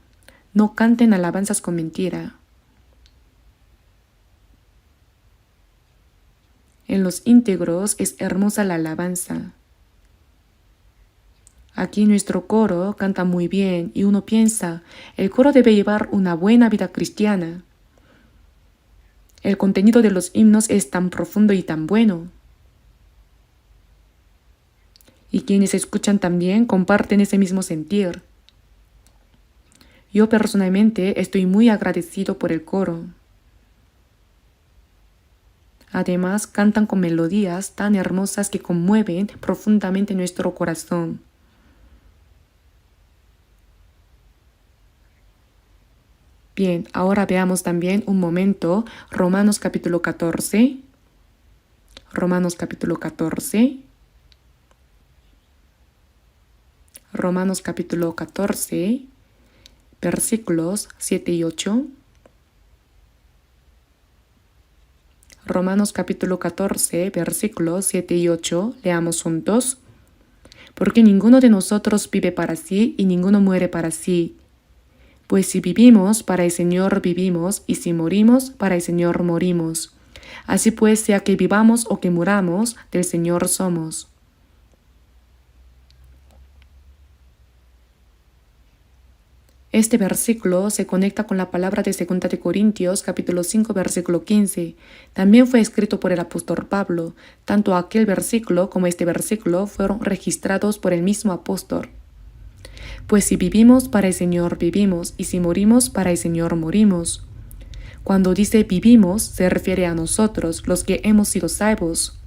No canten alabanzas con mentira. En los íntegros es hermosa la alabanza. Aquí nuestro coro canta muy bien y uno piensa, el coro debe llevar una buena vida cristiana. El contenido de los himnos es tan profundo y tan bueno. Y quienes escuchan también comparten ese mismo sentir. Yo personalmente estoy muy agradecido por el coro. Además, cantan con melodías tan hermosas que conmueven profundamente nuestro corazón. Bien, ahora veamos también un momento Romanos capítulo 14. Romanos capítulo 14. Romanos capítulo 14, versículos 7 y 8. Romanos capítulo 14, versículos 7 y 8. Leamos juntos. Porque ninguno de nosotros vive para sí y ninguno muere para sí. Pues si vivimos, para el Señor vivimos, y si morimos, para el Señor morimos. Así pues, sea que vivamos o que muramos, del Señor somos. Este versículo se conecta con la palabra de 2 de Corintios, capítulo 5, versículo 15. También fue escrito por el apóstol Pablo. Tanto aquel versículo como este versículo fueron registrados por el mismo apóstol. Pues si vivimos, para el Señor vivimos, y si morimos, para el Señor morimos. Cuando dice vivimos, se refiere a nosotros, los que hemos sido salvos.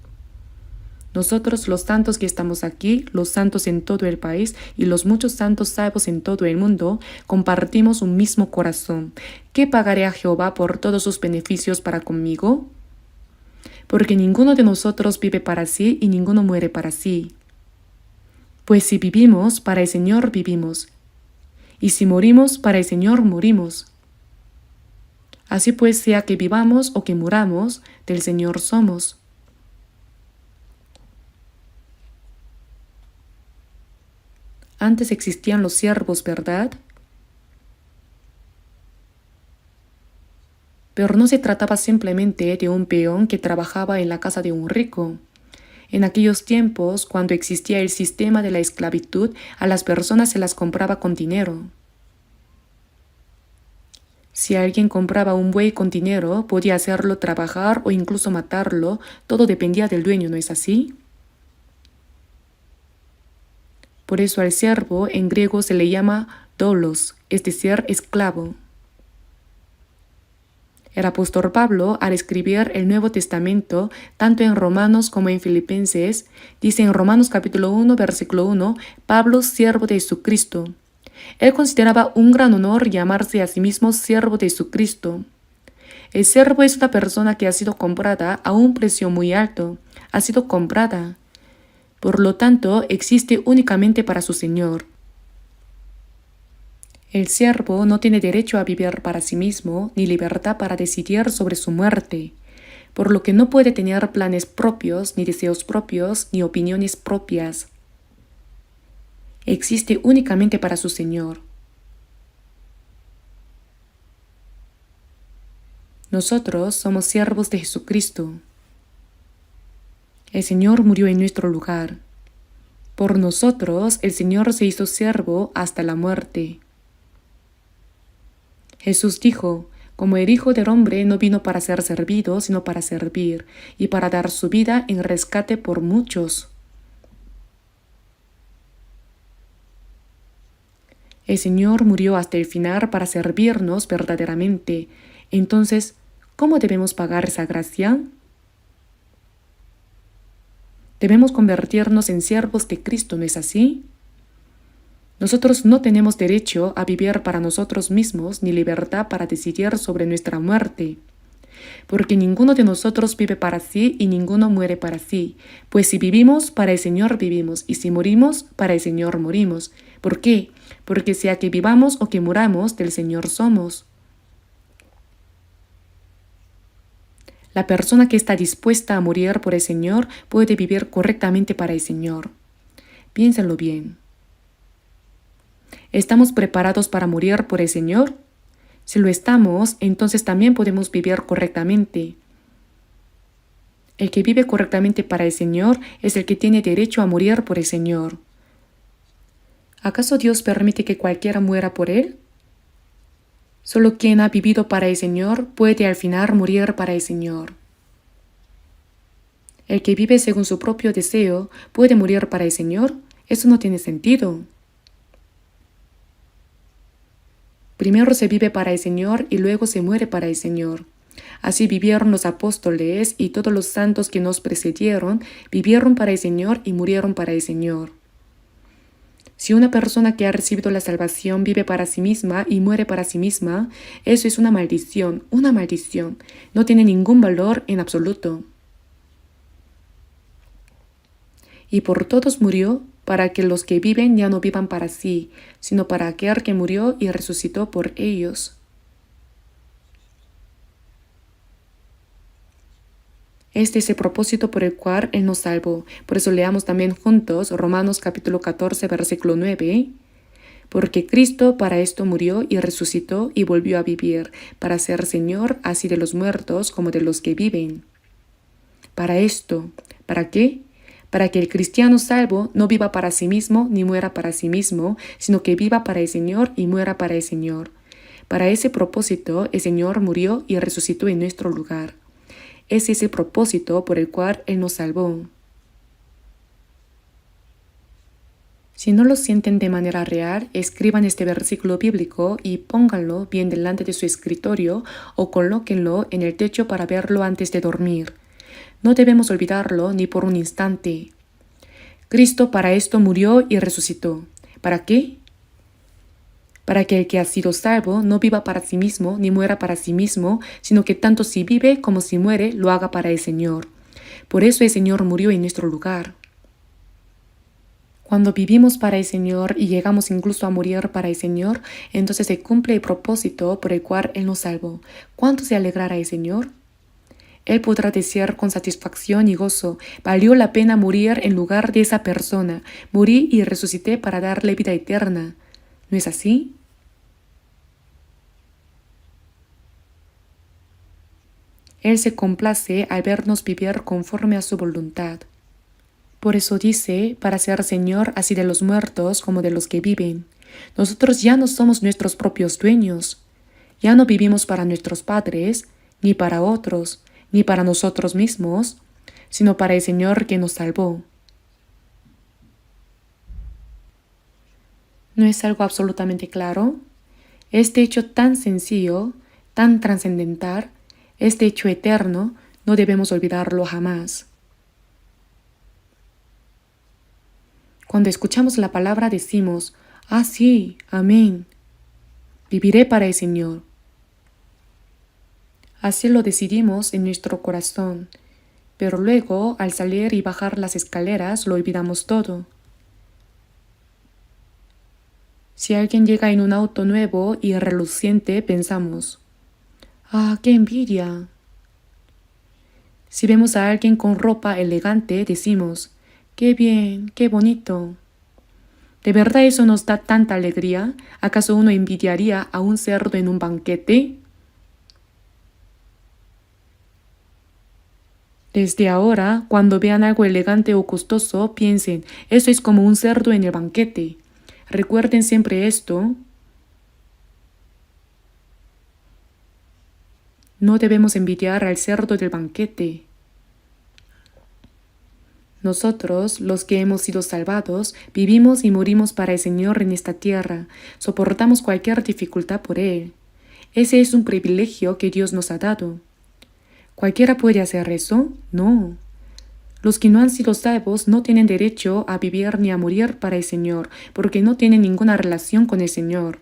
Nosotros, los santos que estamos aquí, los santos en todo el país y los muchos santos salvos en todo el mundo, compartimos un mismo corazón. ¿Qué pagaré a Jehová por todos sus beneficios para conmigo? Porque ninguno de nosotros vive para sí y ninguno muere para sí. Pues si vivimos, para el Señor vivimos, y si morimos, para el Señor morimos. Así pues, sea que vivamos o que muramos, del Señor somos. Antes existían los siervos, ¿verdad? Pero no se trataba simplemente de un peón que trabajaba en la casa de un rico. En aquellos tiempos, cuando existía el sistema de la esclavitud, a las personas se las compraba con dinero. Si alguien compraba un buey con dinero, podía hacerlo trabajar o incluso matarlo, todo dependía del dueño, ¿no es así? Por eso al siervo en griego se le llama doulos, es decir, esclavo. El apóstol Pablo, al escribir el Nuevo Testamento, tanto en Romanos como en Filipenses, dice en Romanos capítulo 1, versículo 1, Pablo, siervo de Jesucristo. Él consideraba un gran honor llamarse a sí mismo siervo de Jesucristo. El siervo es una persona que ha sido comprada a un precio muy alto, ha sido comprada. Por lo tanto, existe únicamente para su Señor. El siervo no tiene derecho a vivir para sí mismo ni libertad para decidir sobre su muerte, por lo que no puede tener planes propios, ni deseos propios, ni opiniones propias. Existe únicamente para su Señor. Nosotros somos siervos de Jesucristo. El Señor murió en nuestro lugar. Por nosotros el Señor se hizo siervo hasta la muerte. Jesús dijo, como el Hijo del Hombre no vino para ser servido, sino para servir, y para dar su vida en rescate por muchos. El Señor murió hasta el final para servirnos verdaderamente. Entonces, ¿cómo debemos pagar esa gracia? Debemos convertirnos en siervos de Cristo, ¿no es así? Nosotros no tenemos derecho a vivir para nosotros mismos ni libertad para decidir sobre nuestra muerte, porque ninguno de nosotros vive para sí y ninguno muere para sí, pues si vivimos, para el Señor vivimos, y si morimos, para el Señor morimos. ¿Por qué? Porque sea que vivamos o que muramos, del Señor somos. La persona que está dispuesta a morir por el Señor puede vivir correctamente para el Señor. Piénsenlo bien. ¿Estamos preparados para morir por el Señor? Si lo estamos, entonces también podemos vivir correctamente. El que vive correctamente para el Señor es el que tiene derecho a morir por el Señor. ¿Acaso Dios permite que cualquiera muera por Él? Solo quien ha vivido para el Señor puede al final morir para el Señor. El que vive según su propio deseo puede morir para el Señor. Eso no tiene sentido. Primero se vive para el Señor y luego se muere para el Señor. Así vivieron los apóstoles y todos los santos que nos precedieron, vivieron para el Señor y murieron para el Señor. Si una persona que ha recibido la salvación vive para sí misma y muere para sí misma, eso es una maldición, una maldición. No tiene ningún valor en absoluto. Y por todos murió, para que los que viven ya no vivan para sí, sino para aquel que murió y resucitó por ellos. Este es el propósito por el cual Él nos salvó. Por eso leamos también juntos Romanos capítulo 14, versículo 9. Porque Cristo para esto murió y resucitó y volvió a vivir, para ser Señor así de los muertos como de los que viven. Para esto, ¿para qué? Para que el cristiano salvo no viva para sí mismo ni muera para sí mismo, sino que viva para el Señor y muera para el Señor. Para ese propósito el Señor murió y resucitó en nuestro lugar. Ese es el propósito por el cual Él nos salvó. Si no lo sienten de manera real, escriban este versículo bíblico y pónganlo bien delante de su escritorio o colóquenlo en el techo para verlo antes de dormir. No debemos olvidarlo ni por un instante. Cristo para esto murió y resucitó. ¿Para qué? Para que el que ha sido salvo no viva para sí mismo ni muera para sí mismo, sino que tanto si vive como si muere lo haga para el Señor. Por eso el Señor murió en nuestro lugar. Cuando vivimos para el Señor y llegamos incluso a morir para el Señor, entonces se cumple el propósito por el cual Él nos salvó. ¿Cuánto se alegrará el Señor? Él podrá decir con satisfacción y gozo, valió la pena morir en lugar de esa persona, morí y resucité para darle vida eterna. ¿No es así? Él se complace al vernos vivir conforme a su voluntad. Por eso dice, para ser Señor así de los muertos como de los que viven. Nosotros ya no somos nuestros propios dueños. Ya no vivimos para nuestros padres, ni para otros, ni para nosotros mismos, sino para el Señor que nos salvó. ¿No es algo absolutamente claro? Este hecho tan sencillo, tan trascendental, este hecho eterno, no debemos olvidarlo jamás. Cuando escuchamos la palabra decimos, Ah, sí, amén. Viviré para el Señor. Así lo decidimos en nuestro corazón, pero luego, al salir y bajar las escaleras, lo olvidamos todo. Si alguien llega en un auto nuevo y reluciente, pensamos, ¡ah, qué envidia! Si vemos a alguien con ropa elegante, decimos, ¡qué bien, qué bonito! ¿De verdad eso nos da tanta alegría? ¿Acaso uno envidiaría a un cerdo en un banquete? Desde ahora, cuando vean algo elegante o costoso, piensen, eso es como un cerdo en el banquete. Recuerden siempre esto. No debemos envidiar al cerdo del banquete. Nosotros, los que hemos sido salvados, vivimos y morimos para el Señor en esta tierra, soportamos cualquier dificultad por Él. Ese es un privilegio que Dios nos ha dado. ¿Cualquiera puede hacer eso? No. Los que no han sido salvos no tienen derecho a vivir ni a morir para el Señor, porque no tienen ninguna relación con el Señor.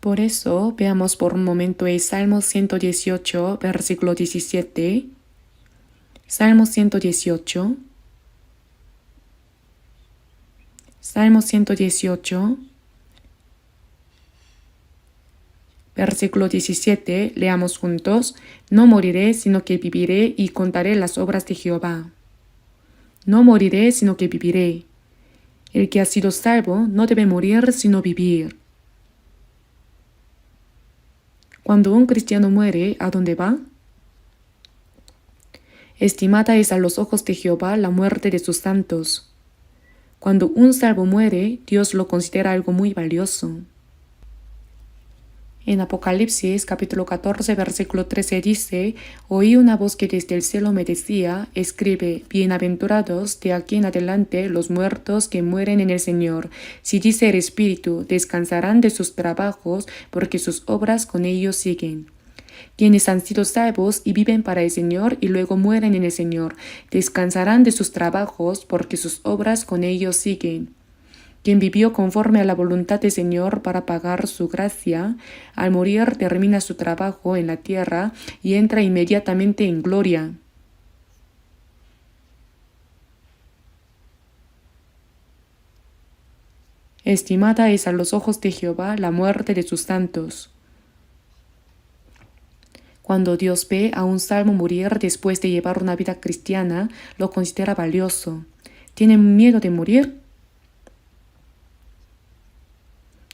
Por eso, veamos por un momento el Salmo 118, versículo 17. Salmo 118. Salmo 118, versículo 17. Leamos juntos. No moriré, sino que viviré y contaré las obras de Jehová. No moriré, sino que viviré. El que ha sido salvo no debe morir, sino vivir. Cuando un cristiano muere, ¿a dónde va? Estimada es a los ojos de Jehová la muerte de sus santos. Cuando un salvo muere, Dios lo considera algo muy valioso. En Apocalipsis capítulo 14 versículo 13 dice, oí una voz que desde el cielo me decía, escribe, bienaventurados de aquí en adelante los muertos que mueren en el Señor. Si dice el Espíritu, descansarán de sus trabajos, porque sus obras con ellos siguen. Quienes han sido salvos y viven para el Señor y luego mueren en el Señor, descansarán de sus trabajos, porque sus obras con ellos siguen. Quien vivió conforme a la voluntad del Señor para pagar su gracia, al morir termina su trabajo en la tierra y entra inmediatamente en gloria. Estimada es a los ojos de Jehová la muerte de sus santos. Cuando Dios ve a un salvo morir después de llevar una vida cristiana, lo considera valioso. ¿Tienen miedo de morir?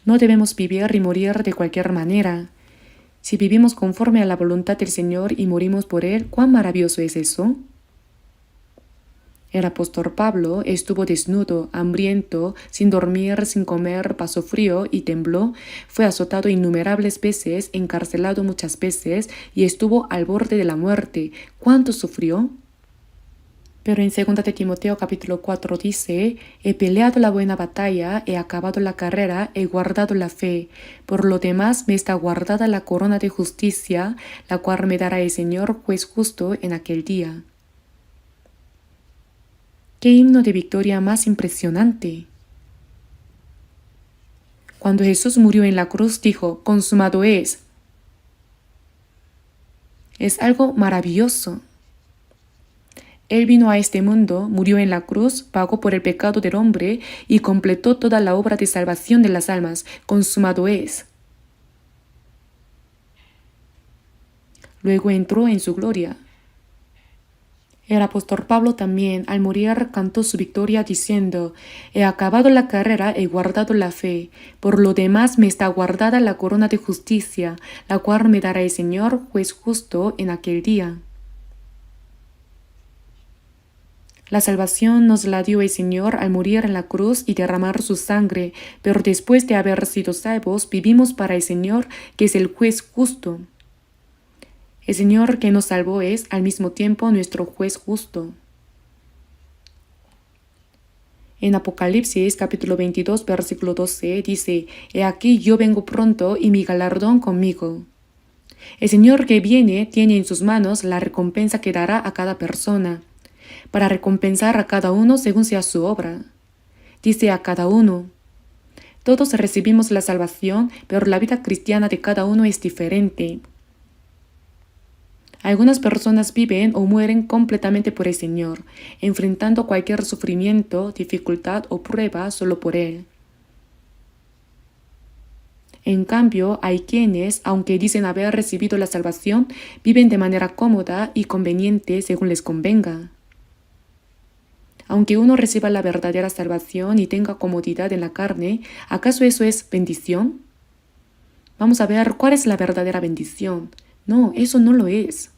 No debemos vivir y morir de cualquier manera. Si vivimos conforme a la voluntad del Señor y morimos por Él, ¿cuán maravilloso es eso? El apóstol Pablo estuvo desnudo, hambriento, sin dormir, sin comer, pasó frío y tembló, fue azotado innumerables veces, encarcelado muchas veces y estuvo al borde de la muerte. ¿Cuánto sufrió? Pero en 2 de Timoteo capítulo 4 dice, he peleado la buena batalla, he acabado la carrera, he guardado la fe. Por lo demás me está guardada la corona de justicia, la cual me dará el Señor juez justo en aquel día. ¡Qué himno de victoria más impresionante! Cuando Jesús murió en la cruz dijo, consumado es. Es algo maravilloso. Él vino a este mundo, murió en la cruz, pagó por el pecado del hombre y completó toda la obra de salvación de las almas. Consumado es. Luego entró en su gloria. El apóstol Pablo también, al morir, cantó su victoria diciendo, he acabado la carrera, he guardado la fe. Por lo demás me está guardada la corona de justicia, la cual me dará el Señor, juez justo, en aquel día. La salvación nos la dio el Señor al morir en la cruz y derramar su sangre, pero después de haber sido salvos, vivimos para el Señor, que es el juez justo. El Señor que nos salvó es, al mismo tiempo, nuestro juez justo. En Apocalipsis capítulo 22, versículo 12, dice, he aquí yo vengo pronto y mi galardón conmigo. El Señor que viene tiene en sus manos la recompensa que dará a cada persona. para recompensar a cada uno según sea su obra. Dice a cada uno. Todos recibimos la salvación, pero la vida cristiana de cada uno es diferente. Algunas personas viven o mueren completamente por el Señor, enfrentando cualquier sufrimiento, dificultad o prueba solo por Él. En cambio, hay quienes, aunque dicen haber recibido la salvación, viven de manera cómoda y conveniente según les convenga. Aunque uno reciba la verdadera salvación y tenga comodidad en la carne, ¿acaso eso es bendición? Vamos a ver cuál es la verdadera bendición. No, eso no lo es.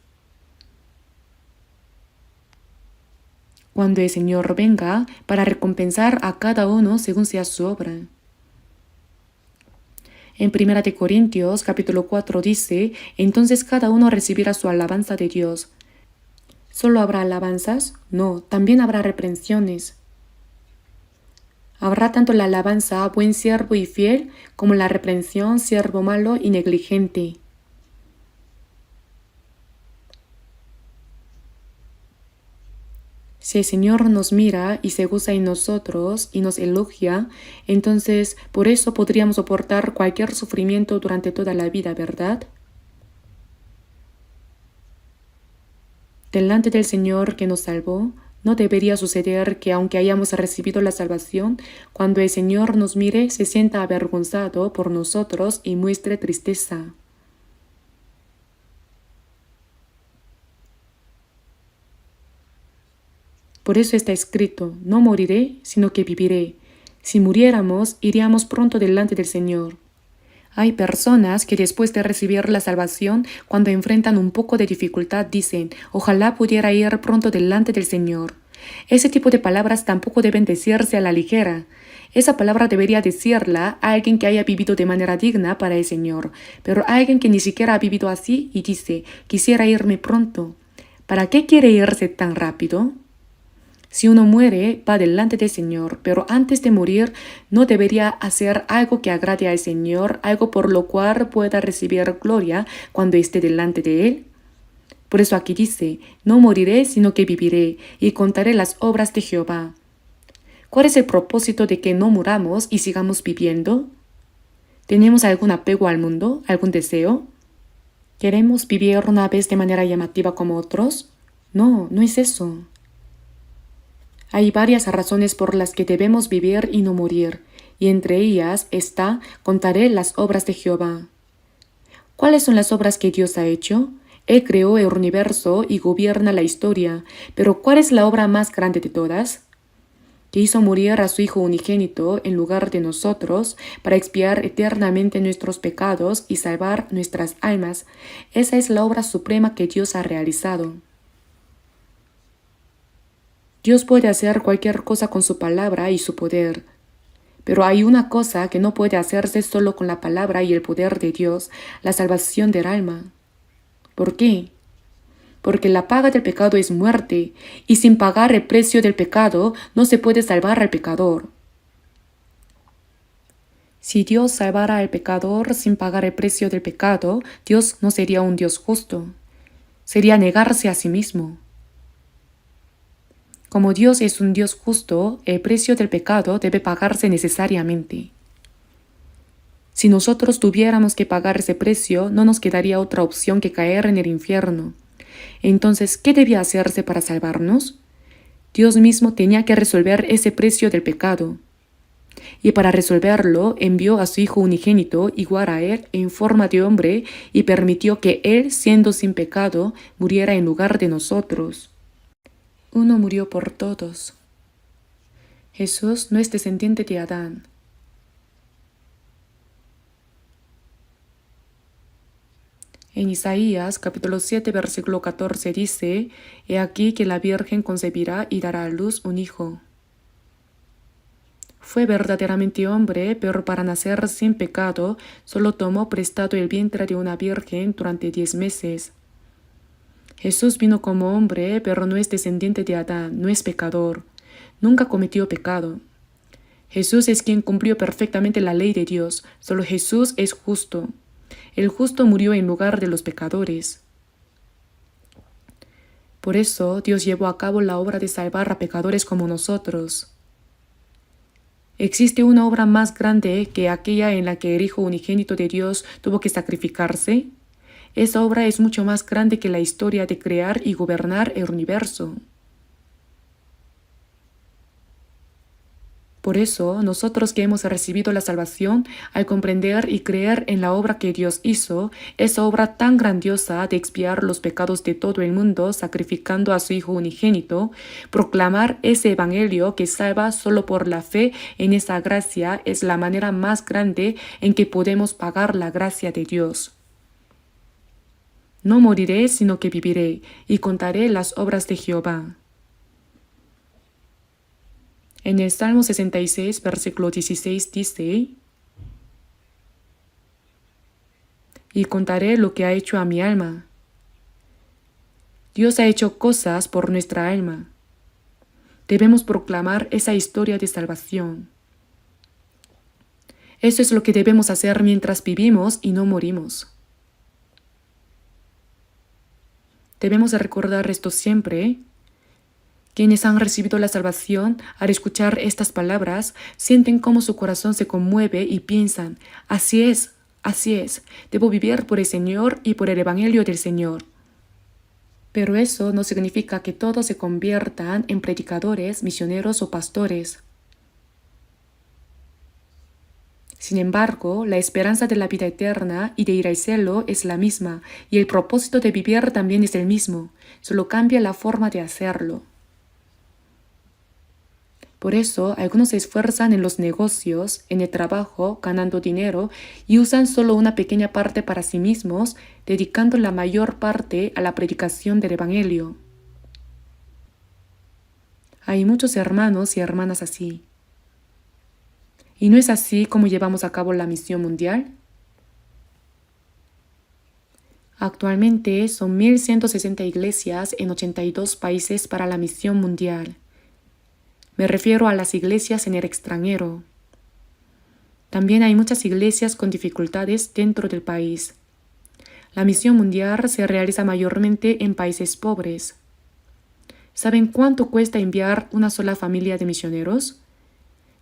Cuando el Señor venga para recompensar a cada uno según sea su obra. En 1 Corintios capítulo 4 dice, entonces cada uno recibirá su alabanza de Dios. ¿Solo habrá alabanzas? No, también habrá reprensiones. Habrá tanto la alabanza, buen siervo y fiel, como la reprensión, siervo malo y negligente. Si el Señor nos mira y se goza en nosotros y nos elogia, entonces por eso podríamos soportar cualquier sufrimiento durante toda la vida, ¿verdad? Delante del Señor que nos salvó, no debería suceder que aunque hayamos recibido la salvación, cuando el Señor nos mire se sienta avergonzado por nosotros y muestre tristeza. Por eso está escrito, no moriré, sino que viviré. Si muriéramos, iríamos pronto delante del Señor. Hay personas que después de recibir la salvación, cuando enfrentan un poco de dificultad, dicen, ojalá pudiera ir pronto delante del Señor. Ese tipo de palabras tampoco deben decirse a la ligera. Esa palabra debería decirla a alguien que haya vivido de manera digna para el Señor, pero alguien que ni siquiera ha vivido así y dice, quisiera irme pronto. ¿Para qué quiere irse tan rápido? Si uno muere, va delante del Señor, pero antes de morir no debería hacer algo que agrade al Señor, algo por lo cual pueda recibir gloria cuando esté delante de Él. Por eso aquí dice, no moriré, sino que viviré, y contaré las obras de Jehová. ¿Cuál es el propósito de que no muramos y sigamos viviendo? ¿Tenemos algún apego al mundo, algún deseo? ¿Queremos vivir una vez de manera llamativa como otros? No, no es eso. Hay varias razones por las que debemos vivir y no morir, y entre ellas está, contaré las obras de Jehová. ¿Cuáles son las obras que Dios ha hecho? Él creó el universo y gobierna la historia, pero ¿cuál es la obra más grande de todas? Que hizo morir a su Hijo unigénito en lugar de nosotros para expiar eternamente nuestros pecados y salvar nuestras almas. Esa es la obra suprema que Dios ha realizado. Dios puede hacer cualquier cosa con su palabra y su poder. Pero hay una cosa que no puede hacerse solo con la palabra y el poder de Dios, la salvación del alma. ¿Por qué? Porque la paga del pecado es muerte, y sin pagar el precio del pecado no se puede salvar al pecador. Si Dios salvara al pecador sin pagar el precio del pecado, Dios no sería un Dios justo. Sería negarse a sí mismo. Como Dios es un Dios justo, el precio del pecado debe pagarse necesariamente. Si nosotros tuviéramos que pagar ese precio, no nos quedaría otra opción que caer en el infierno. Entonces, ¿qué debía hacerse para salvarnos? Dios mismo tenía que resolver ese precio del pecado. Y para resolverlo, envió a su Hijo unigénito, igual a Él, en forma de hombre, y permitió que Él, siendo sin pecado, muriera en lugar de nosotros. Uno murió por todos. Jesús no es descendiente de Adán. En Isaías capítulo 7 versículo 14 dice, He aquí que la Virgen concebirá y dará a luz un hijo. Fue verdaderamente hombre, pero para nacer sin pecado solo tomó prestado el vientre de una virgen durante 10 meses. Jesús vino como hombre, pero no es descendiente de Adán, no es pecador, nunca cometió pecado. Jesús es quien cumplió perfectamente la ley de Dios, solo Jesús es justo. El justo murió en lugar de los pecadores. Por eso Dios llevó a cabo la obra de salvar a pecadores como nosotros. ¿Existe una obra más grande que aquella en la que el Hijo unigénito de Dios tuvo que sacrificarse? Esa obra es mucho más grande que la historia de crear y gobernar el universo. Por eso, nosotros que hemos recibido la salvación, al comprender y creer en la obra que Dios hizo, esa obra tan grandiosa de expiar los pecados de todo el mundo sacrificando a su Hijo unigénito, proclamar ese Evangelio que salva solo por la fe en esa gracia es la manera más grande en que podemos pagar la gracia de Dios. No moriré, sino que viviré, y contaré las obras de Jehová. En el Salmo 66, versículo 16 dice: y contaré lo que ha hecho a mi alma. Dios ha hecho cosas por nuestra alma. Debemos proclamar esa historia de salvación. Eso es lo que debemos hacer mientras vivimos y no morimos. Debemos recordar esto siempre. Quienes han recibido la salvación, al escuchar estas palabras, sienten cómo su corazón se conmueve y piensan: así es, debo vivir por el Señor y por el Evangelio del Señor. Pero eso no significa que todos se conviertan en predicadores, misioneros o pastores. Sin embargo, la esperanza de la vida eterna y de ir al cielo es la misma, y el propósito de vivir también es el mismo, solo cambia la forma de hacerlo. Por eso, algunos se esfuerzan en los negocios, en el trabajo, ganando dinero, y usan solo una pequeña parte para sí mismos, dedicando la mayor parte a la predicación del Evangelio. Hay muchos hermanos y hermanas así. ¿Y no es así como llevamos a cabo la misión mundial? Actualmente son 1.160 iglesias en 82 países para la misión mundial. Me refiero a las iglesias en el extranjero. También hay muchas iglesias con dificultades dentro del país. La misión mundial se realiza mayormente en países pobres. ¿Saben cuánto cuesta enviar una sola familia de misioneros?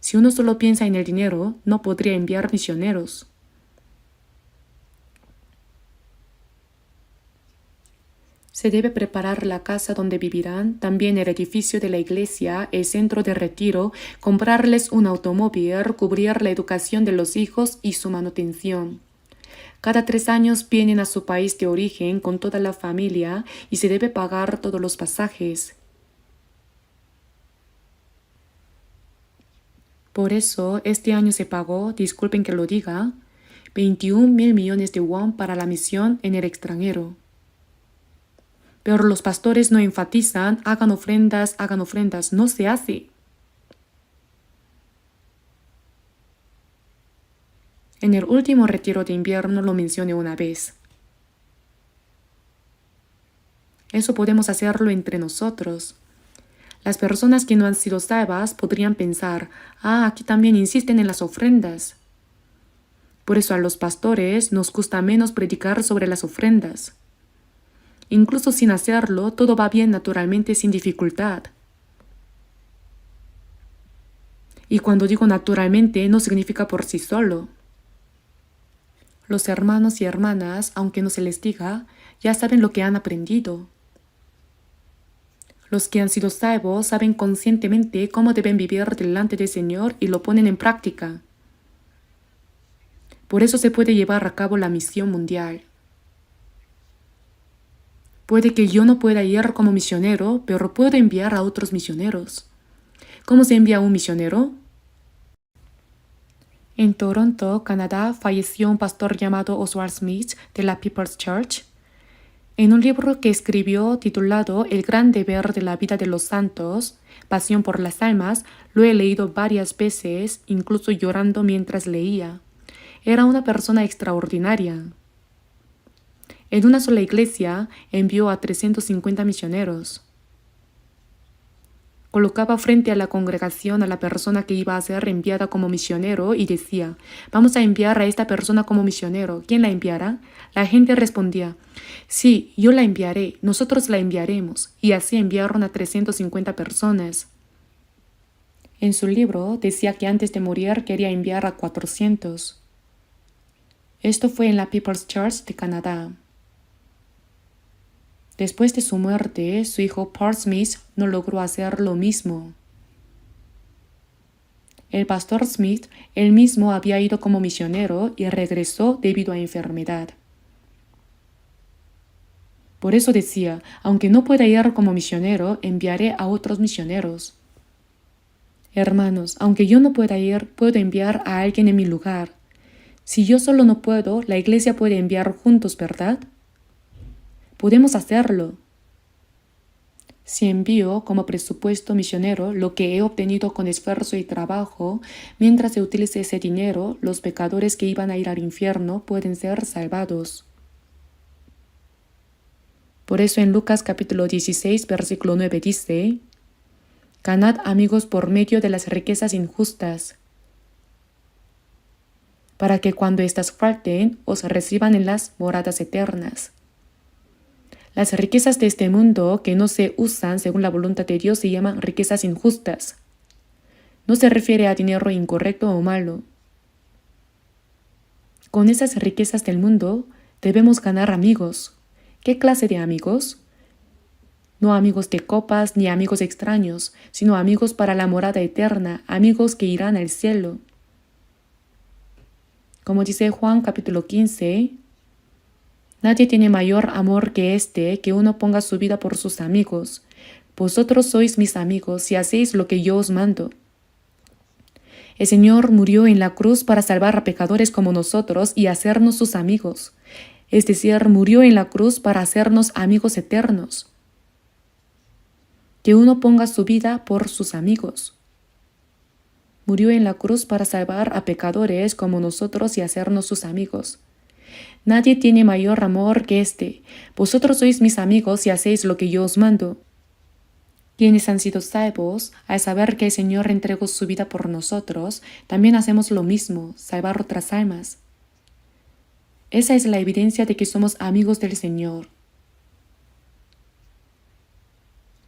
Si uno solo piensa en el dinero, no podría enviar misioneros. Se debe preparar la casa donde vivirán, también el edificio de la iglesia, el centro de retiro, comprarles un automóvil, cubrir la educación de los hijos y su manutención. Cada 3 años vienen a su país de origen con toda la familia y se debe pagar todos los pasajes. Por eso, este año se pagó, disculpen que lo diga, 21.000 millones de won para la misión en el extranjero. Pero los pastores no enfatizan: hagan ofrendas, no se hace. En el último retiro de invierno lo mencioné una vez. Eso podemos hacerlo entre nosotros. Las personas que no han sido salvas podrían pensar: aquí también insisten en las ofrendas. Por eso a los pastores nos gusta menos predicar sobre las ofrendas. Incluso sin hacerlo, todo va bien naturalmente sin dificultad. Y cuando digo naturalmente, no significa por sí solo. Los hermanos y hermanas, aunque no se les diga, ya saben lo que han aprendido. Los que han sido salvos saben conscientemente cómo deben vivir delante del Señor y lo ponen en práctica. Por eso se puede llevar a cabo la misión mundial. Puede que yo no pueda ir como misionero, pero puedo enviar a otros misioneros. ¿Cómo se envía a un misionero? En Toronto, Canadá, falleció un pastor llamado Oswald Smith de la People's Church. En un libro que escribió titulado El gran deber de la vida de los santos, Pasión por las almas, lo he leído varias veces, incluso llorando mientras leía. Era una persona extraordinaria. En una sola iglesia envió a 350 misioneros. Colocaba frente a la congregación a la persona que iba a ser enviada como misionero y decía: vamos a enviar a esta persona como misionero. ¿Quién la enviará? La gente respondía: sí, yo la enviaré, nosotros la enviaremos. Y así enviaron a 350 personas. En su libro decía que antes de morir quería enviar a 400. Esto fue en la People's Church de Canadá. Después de su muerte, su hijo Paul Smith no logró hacer lo mismo. El pastor Smith, él mismo había ido como misionero y regresó debido a enfermedad. Por eso decía: aunque no pueda ir como misionero, enviaré a otros misioneros. Hermanos, aunque yo no pueda ir, puedo enviar a alguien en mi lugar. Si yo solo no puedo, la iglesia puede enviar juntos, ¿verdad? Podemos hacerlo. Si envío como presupuesto misionero lo que he obtenido con esfuerzo y trabajo, mientras se utilice ese dinero, los pecadores que iban a ir al infierno pueden ser salvados. Por eso en Lucas capítulo 16, versículo 9 dice: ganad amigos por medio de las riquezas injustas, para que cuando éstas falten os reciban en las moradas eternas. Las riquezas de este mundo que no se usan según la voluntad de Dios se llaman riquezas injustas. No se refiere a dinero incorrecto o malo. Con esas riquezas del mundo debemos ganar amigos. ¿Qué clase de amigos? No amigos de copas ni amigos extraños, sino amigos para la morada eterna, amigos que irán al cielo. Como dice Juan capítulo 15, nadie tiene mayor amor que este, que uno ponga su vida por sus amigos. Vosotros sois mis amigos si hacéis lo que yo os mando. El Señor murió en la cruz para salvar a pecadores como nosotros y hacernos sus amigos. Es decir, murió en la cruz para hacernos amigos eternos. Que uno ponga su vida por sus amigos. Murió en la cruz para salvar a pecadores como nosotros y hacernos sus amigos. Nadie tiene mayor amor que este. Vosotros sois mis amigos si hacéis lo que yo os mando. Quienes han sido salvos, al saber que el Señor entregó su vida por nosotros, también hacemos lo mismo, salvar otras almas. Esa es la evidencia de que somos amigos del Señor.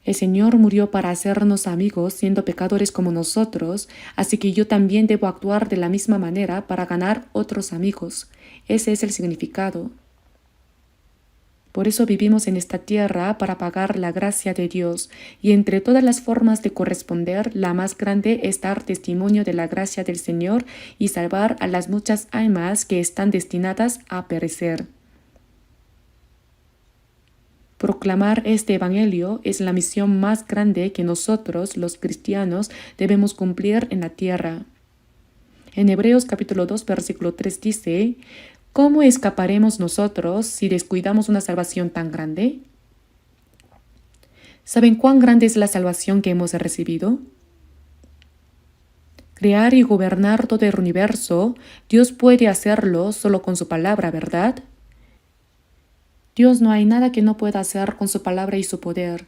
El Señor murió para hacernos amigos siendo pecadores como nosotros, así que yo también debo actuar de la misma manera para ganar otros amigos. Ese es el significado. Por eso vivimos en esta tierra para pagar la gracia de Dios, y entre todas las formas de corresponder, la más grande es dar testimonio de la gracia del Señor y salvar a las muchas almas que están destinadas a perecer. Proclamar este evangelio es la misión más grande que nosotros, los cristianos, debemos cumplir en la tierra. En Hebreos capítulo 2, versículo 3 dice: ¿cómo escaparemos nosotros si descuidamos una salvación tan grande? ¿Saben cuán grande es la salvación que hemos recibido? Crear y gobernar todo el universo, Dios puede hacerlo solo con su palabra, ¿verdad? Dios no hay nada que no pueda hacer con su palabra y su poder.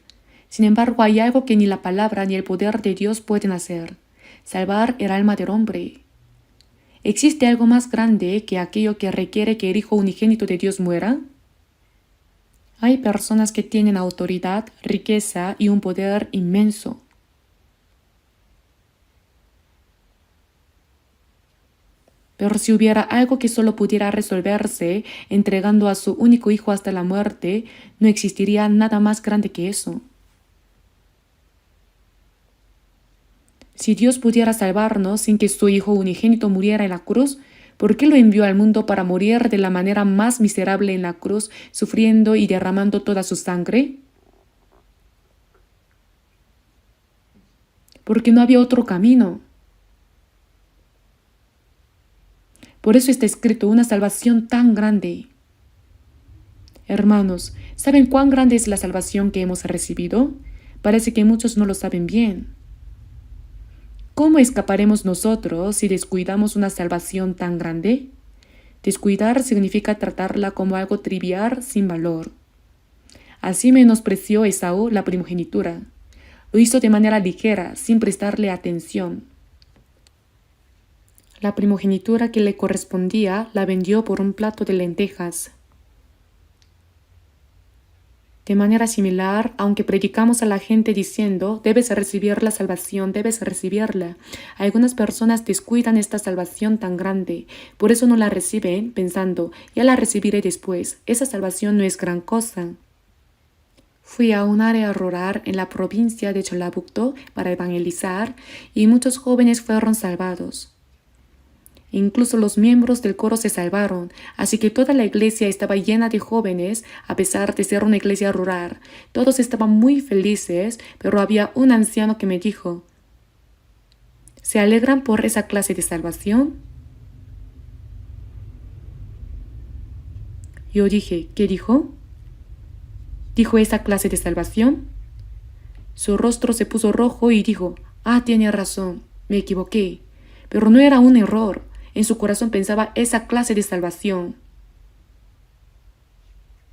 Sin embargo, hay algo que ni la palabra ni el poder de Dios pueden hacer: salvar el alma del hombre. ¿Existe algo más grande que aquello que requiere que el Hijo unigénito de Dios muera? Hay personas que tienen autoridad, riqueza y un poder inmenso. Pero si hubiera algo que solo pudiera resolverse entregando a su único hijo hasta la muerte, no existiría nada más grande que eso. Si Dios pudiera salvarnos sin que su Hijo unigénito muriera en la cruz, ¿por qué lo envió al mundo para morir de la manera más miserable en la cruz, sufriendo y derramando toda su sangre? Porque no había otro camino. Por eso está escrito una salvación tan grande. Hermanos, ¿saben cuán grande es la salvación que hemos recibido? Parece que muchos no lo saben bien. ¿Cómo escaparemos nosotros si descuidamos una salvación tan grande? Descuidar significa tratarla como algo trivial sin valor. Así menospreció Esaú la primogenitura. Lo hizo de manera ligera, sin prestarle atención. La primogenitura que le correspondía la vendió por un plato de lentejas. De manera similar, aunque predicamos a la gente diciendo, debes recibir la salvación, debes recibirla, algunas personas descuidan esta salvación tan grande, por eso no la reciben pensando, ya la recibiré después, esa salvación no es gran cosa. Fui a un área rural en la provincia de Cholabukto para evangelizar y muchos jóvenes fueron salvados. Incluso los miembros del coro se salvaron, así que toda la iglesia estaba llena de jóvenes, a pesar de ser una iglesia rural. Todos estaban muy felices, pero había un anciano que me dijo, ¿se alegran por esa clase de salvación? Yo dije, ¿qué dijo? ¿Dijo esa clase de salvación? Su rostro se puso rojo y dijo, tiene razón, me equivoqué, pero no era un error. En su corazón pensaba esa clase de salvación.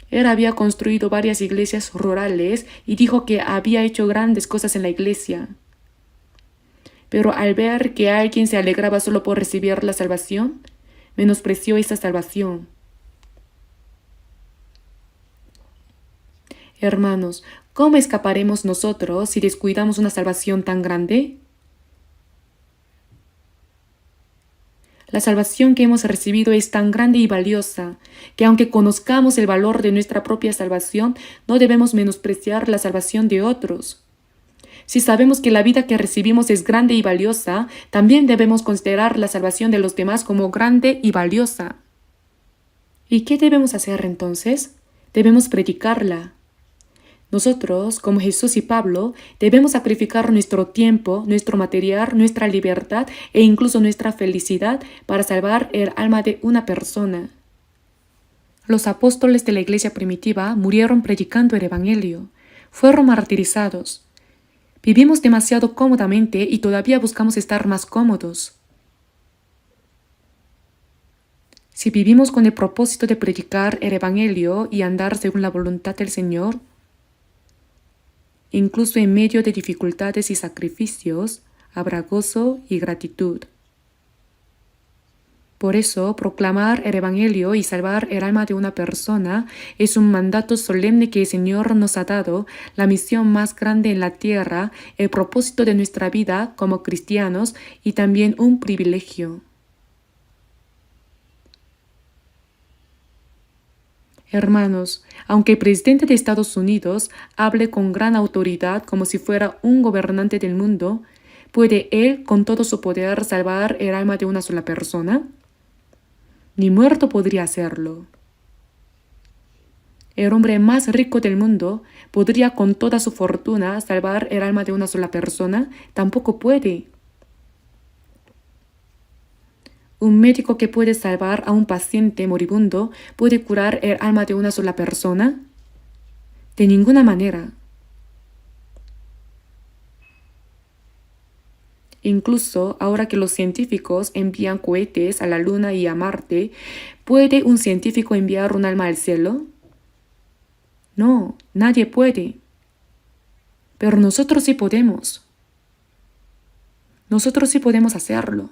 Él había construido varias iglesias rurales y dijo que había hecho grandes cosas en la iglesia. Pero al ver que alguien se alegraba solo por recibir la salvación, menospreció esa salvación. Hermanos, ¿cómo escaparemos nosotros si descuidamos una salvación tan grande? La salvación que hemos recibido es tan grande y valiosa, que aunque conozcamos el valor de nuestra propia salvación, no debemos menospreciar la salvación de otros. Si sabemos que la vida que recibimos es grande y valiosa, también debemos considerar la salvación de los demás como grande y valiosa. ¿Y qué debemos hacer entonces? Debemos predicarla. Nosotros, como Jesús y Pablo, debemos sacrificar nuestro tiempo, nuestro material, nuestra libertad e incluso nuestra felicidad para salvar el alma de una persona. Los apóstoles de la iglesia primitiva murieron predicando el Evangelio. Fueron martirizados. Vivimos demasiado cómodamente y todavía buscamos estar más cómodos. Si vivimos con el propósito de predicar el Evangelio y andar según la voluntad del Señor, incluso en medio de dificultades y sacrificios, habrá gozo y gratitud. Por eso, proclamar el Evangelio y salvar el alma de una persona es un mandato solemne que el Señor nos ha dado, la misión más grande en la tierra, el propósito de nuestra vida como cristianos y también un privilegio. Hermanos, aunque el presidente de Estados Unidos hable con gran autoridad como si fuera un gobernante del mundo, ¿puede él con todo su poder salvar el alma de una sola persona? Ni muerto podría hacerlo. El hombre más rico del mundo podría con toda su fortuna salvar el alma de una sola persona, tampoco puede. Un médico que puede salvar a un paciente moribundo puede curar el alma de una sola persona. De ninguna manera. Incluso ahora que los científicos envían cohetes a la Luna y a Marte, ¿puede un científico enviar un alma al cielo? No, nadie puede. Pero nosotros sí podemos. Nosotros sí podemos hacerlo.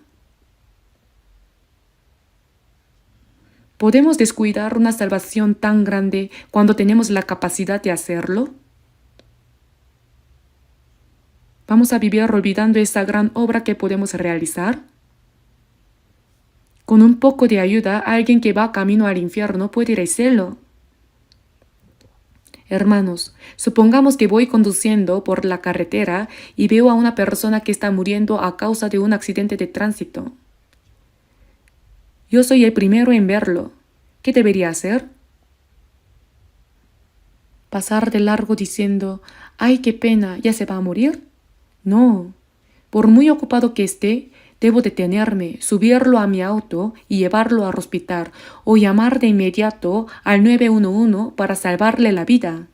¿Podemos descuidar una salvación tan grande cuando tenemos la capacidad de hacerlo? ¿Vamos a vivir olvidando esa gran obra que podemos realizar? Con un poco de ayuda, alguien que va camino al infierno puede ir al cielo. Hermanos, supongamos que voy conduciendo por la carretera y veo a una persona que está muriendo a causa de un accidente de tránsito. Yo soy el primero en verlo. ¿Qué debería hacer? ¿Pasar de largo diciendo, ¡ay, qué pena, ya se va a morir? No. Por muy ocupado que esté, debo detenerme, subirlo a mi auto y llevarlo al hospital o llamar de inmediato al 911 para salvarle la vida.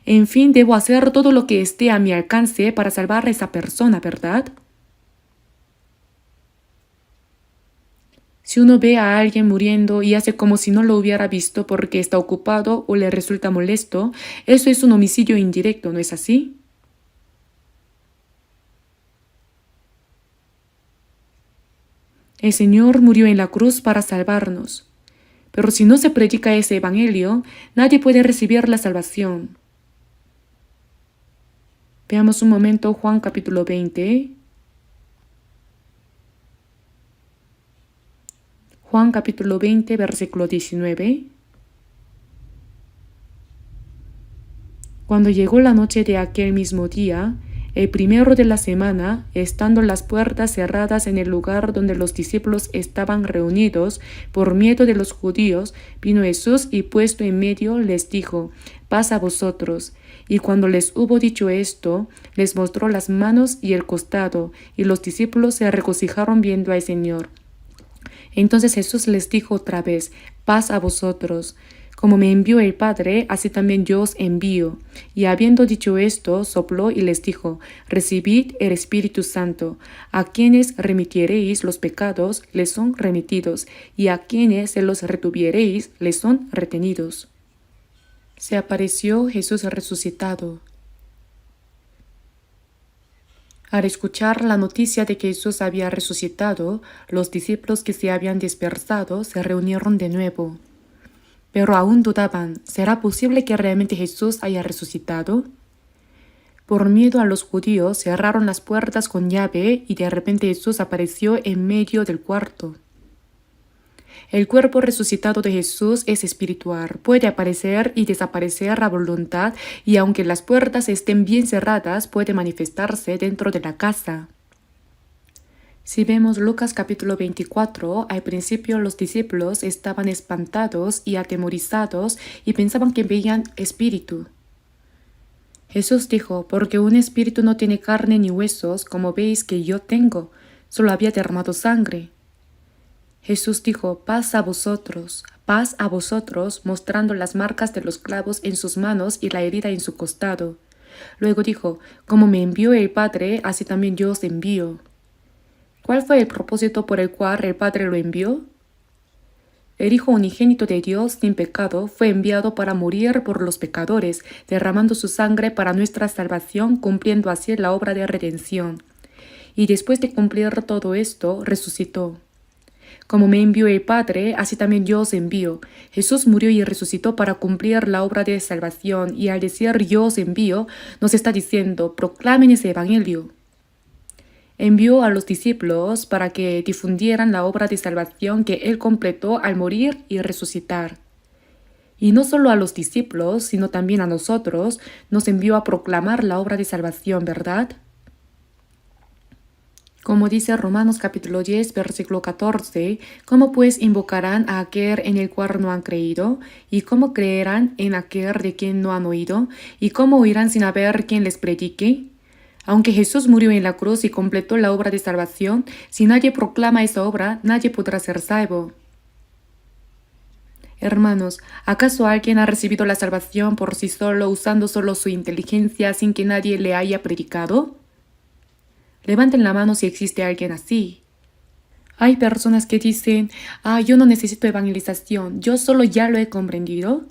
En fin, debo hacer todo lo que esté a mi alcance para salvar a esa persona, ¿verdad? Si uno ve a alguien muriendo y hace como si no lo hubiera visto porque está ocupado o le resulta molesto, eso es un homicidio indirecto, ¿no es así? El Señor murió en la cruz para salvarnos. Pero si no se predica ese evangelio, nadie puede recibir la salvación. Veamos un momento Juan capítulo 20. Juan capítulo 20, versículo 19. Cuando llegó la noche de aquel mismo día, el primero de la semana, estando las puertas cerradas en el lugar donde los discípulos estaban reunidos por miedo de los judíos, vino Jesús y puesto en medio les dijo: paz a vosotros. Y cuando les hubo dicho esto, les mostró las manos y el costado, y los discípulos se regocijaron viendo al Señor. Entonces Jesús les dijo otra vez: paz a vosotros. Como me envió el Padre, así también yo os envío. Y habiendo dicho esto, sopló y les dijo: recibid el Espíritu Santo. A quienes remitiereis los pecados, les son remitidos, y a quienes se los retuviereis, les son retenidos. Se apareció Jesús resucitado. Al escuchar la noticia de que Jesús había resucitado, los discípulos que se habían dispersado se reunieron de nuevo. Pero aún dudaban: ¿será posible que realmente Jesús haya resucitado? Por miedo a los judíos cerraron las puertas con llave y de repente Jesús apareció en medio del cuarto. El cuerpo resucitado de Jesús es espiritual, puede aparecer y desaparecer a voluntad, y aunque las puertas estén bien cerradas, puede manifestarse dentro de la casa. Si vemos Lucas capítulo 24, al principio los discípulos estaban espantados y atemorizados y pensaban que veían espíritu. Jesús dijo: porque un espíritu no tiene carne ni huesos, como veis que yo tengo, solo había derramado sangre. Jesús dijo: paz a vosotros, mostrando las marcas de los clavos en sus manos y la herida en su costado. Luego dijo: como me envió el Padre, así también yo os envío. ¿Cuál fue el propósito por el cual el Padre lo envió? El Hijo unigénito de Dios, sin pecado, fue enviado para morir por los pecadores, derramando su sangre para nuestra salvación, cumpliendo así la obra de redención. Y después de cumplir todo esto, resucitó. Como me envió el Padre, así también yo os envío. Jesús murió y resucitó para cumplir la obra de salvación, y al decir yo os envío, nos está diciendo: proclamen ese evangelio. Envió a los discípulos para que difundieran la obra de salvación que Él completó al morir y resucitar. Y no solo a los discípulos, sino también a nosotros, nos envió a proclamar la obra de salvación, ¿verdad? Como dice Romanos capítulo 10, versículo 14, ¿cómo pues invocarán a aquel en el cual no han creído? ¿Y cómo creerán en aquel de quien no han oído? ¿Y cómo oirán sin haber quien les predique? Aunque Jesús murió en la cruz y completó la obra de salvación, si nadie proclama esa obra, nadie podrá ser salvo. Hermanos, ¿acaso alguien ha recibido la salvación por sí solo, usando solo su inteligencia, sin que nadie le haya predicado? Levanten la mano si existe alguien así. Hay personas que dicen: yo no necesito evangelización, yo solo ya lo he comprendido.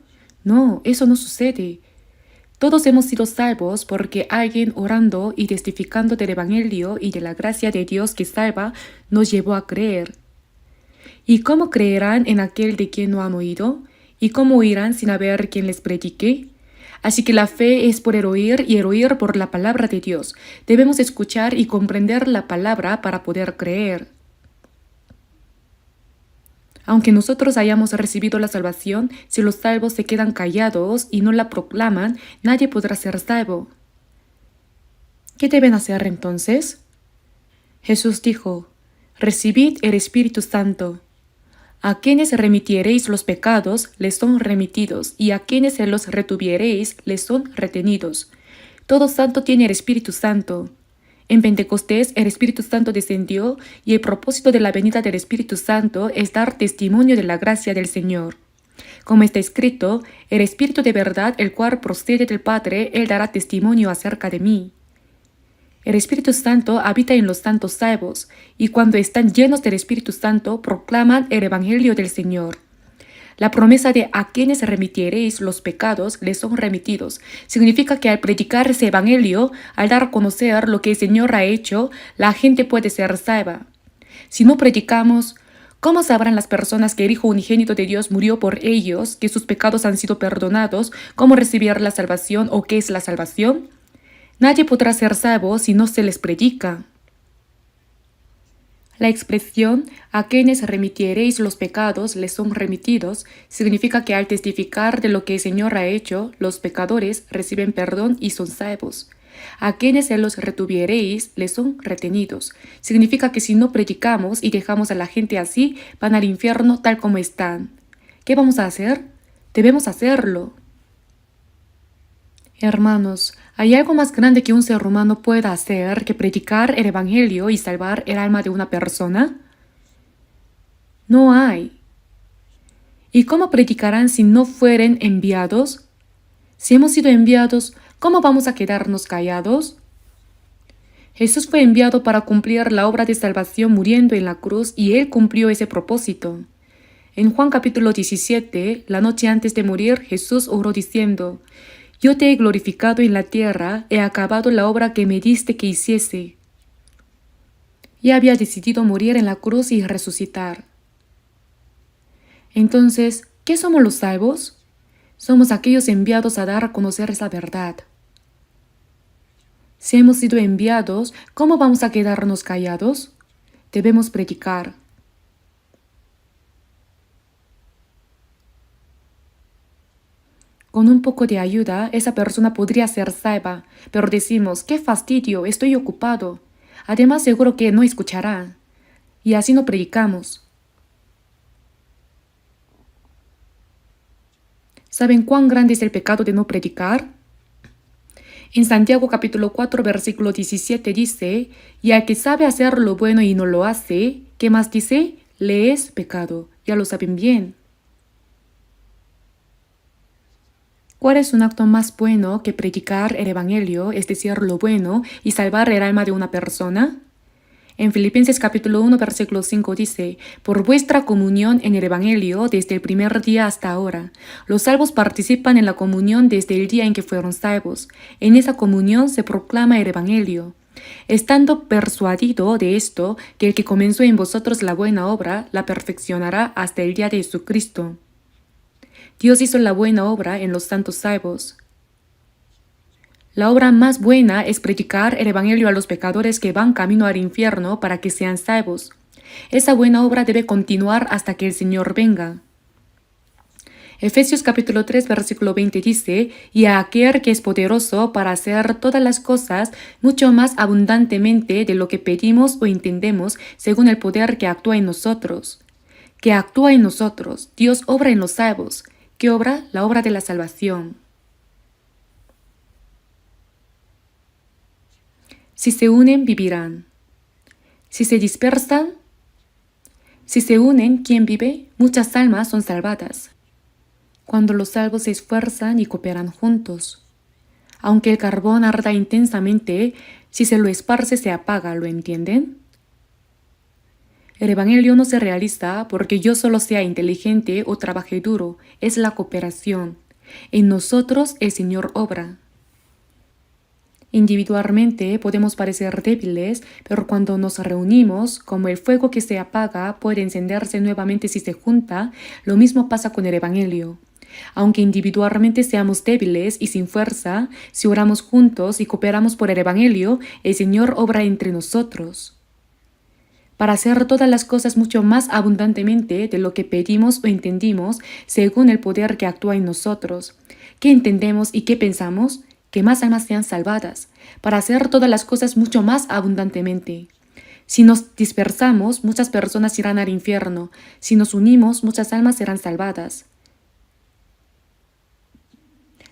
No, eso no sucede. Todos hemos sido salvos porque alguien orando y testificando del evangelio y de la gracia de Dios que salva nos llevó a creer. ¿Y cómo creerán en aquel de quien no han oído? ¿Y cómo oirán sin haber quien les predique? Así que la fe es por el oír y el oír por la palabra de Dios. Debemos escuchar y comprender la palabra para poder creer. Aunque nosotros hayamos recibido la salvación, si los salvos se quedan callados y no la proclaman, nadie podrá ser salvo. ¿Qué deben hacer entonces? Jesús dijo: recibid el Espíritu Santo. A quienes remitiereis los pecados, les son remitidos, y a quienes se los retuviereis, les son retenidos. Todo santo tiene el Espíritu Santo. En Pentecostés el Espíritu Santo descendió, y el propósito de la venida del Espíritu Santo es dar testimonio de la gracia del Señor. Como está escrito: el Espíritu de verdad, el cual procede del Padre, Él dará testimonio acerca de mí. El Espíritu Santo habita en los santos salvos, y cuando están llenos del Espíritu Santo, proclaman el Evangelio del Señor. La promesa de a quienes remitiereis los pecados les son remitidos significa que al predicar ese Evangelio, al dar a conocer lo que el Señor ha hecho, la gente puede ser salva. Si no predicamos, ¿cómo sabrán las personas que el Hijo unigénito de Dios murió por ellos, que sus pecados han sido perdonados, cómo recibir la salvación o qué es la salvación? Nadie podrá ser salvo si no se les predica. La expresión «a quienes remitiereis los pecados les son remitidos» significa que al testificar de lo que el Señor ha hecho, los pecadores reciben perdón y son salvos. A quienes se los retuviereis les son retenidos. Significa que si no predicamos y dejamos a la gente así, van al infierno tal como están. ¿Qué vamos a hacer? Debemos hacerlo. Hermanos, ¿hay algo más grande que un ser humano pueda hacer que predicar el Evangelio y salvar el alma de una persona? No hay. ¿Y cómo predicarán si no fueren enviados? Si hemos sido enviados, ¿cómo vamos a quedarnos callados? Jesús fue enviado para cumplir la obra de salvación muriendo en la cruz y Él cumplió ese propósito. En Juan capítulo 17, la noche antes de morir, Jesús oró diciendo: «Yo te he glorificado en la tierra, he acabado la obra que me diste que hiciese». Ya había decidido morir en la cruz y resucitar. Entonces, ¿qué somos los salvos? Somos aquellos enviados a dar a conocer esa verdad. Si hemos sido enviados, ¿cómo vamos a quedarnos callados? Debemos predicar. Con un poco de ayuda, esa persona podría ser salva, pero decimos, ¡qué fastidio! Estoy ocupado. Además, seguro que no escuchará. Y así no predicamos. ¿Saben cuán grande es el pecado de no predicar? En Santiago capítulo 4, versículo 17 dice, «Y al que sabe hacer lo bueno y no lo hace, ¿qué más dice? Le es pecado». Ya lo saben bien. ¿Cuál es un acto más bueno que predicar el Evangelio, es decir, lo bueno, y salvar el alma de una persona? En Filipenses capítulo 1, versículo 5 dice, «Por vuestra comunión en el Evangelio desde el primer día hasta ahora, los salvos participan en la comunión desde el día en que fueron salvos. En esa comunión se proclama el Evangelio. Estando persuadido de esto, que el que comenzó en vosotros la buena obra, la perfeccionará hasta el día de Jesucristo». Dios hizo la buena obra en los santos salvos. La obra más buena es predicar el Evangelio a los pecadores que van camino al infierno para que sean salvos. Esa buena obra debe continuar hasta que el Señor venga. Efesios capítulo 3, versículo 20 dice, «Y a aquel que es poderoso para hacer todas las cosas mucho más abundantemente de lo que pedimos o entendemos, según el poder que actúa en nosotros». Que actúa en nosotros. Dios obra en los salvos. ¿Qué obra? La obra de la salvación. Si se unen, vivirán. Si se dispersan, si se unen, ¿quién vive? Muchas almas son salvadas. Cuando los salvos se esfuerzan y cooperan juntos. Aunque el carbón arda intensamente, si se lo esparce se apaga, ¿lo entienden? El Evangelio no se realiza porque yo solo sea inteligente o trabaje duro, es la cooperación. En nosotros el Señor obra. Individualmente podemos parecer débiles, pero cuando nos reunimos, como el fuego que se apaga puede encenderse nuevamente si se junta, lo mismo pasa con el Evangelio. Aunque individualmente seamos débiles y sin fuerza, si oramos juntos y cooperamos por el Evangelio, el Señor obra entre nosotros. Para hacer todas las cosas mucho más abundantemente de lo que pedimos o entendimos, según el poder que actúa en nosotros. ¿Qué entendemos y qué pensamos? Que más almas sean salvadas, para hacer todas las cosas mucho más abundantemente. Si nos dispersamos, muchas personas irán al infierno. Si nos unimos, muchas almas serán salvadas.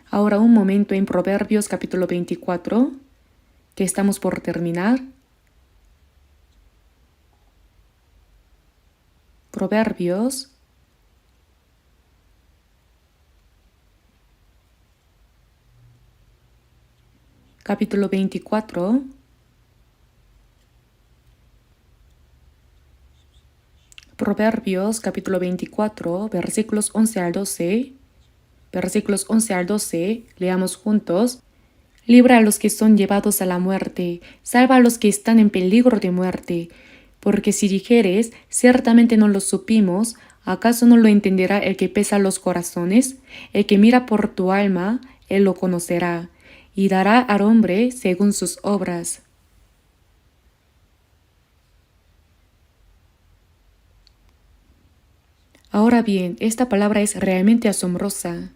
Ahora un momento en Proverbios capítulo 24, que estamos por terminar. Proverbios capítulo 24, Proverbios capítulo 24, versículos 11 al 12, versículos 11 al 12, leamos juntos. Libra a los que son llevados a la muerte, salva a los que están en peligro de muerte, Porque si dijeres, ciertamente no lo supimos, ¿acaso no lo entenderá el que pesa los corazones? El que mira por tu alma, él lo conocerá, y dará al hombre según sus obras. Ahora bien, esta palabra es realmente asombrosa.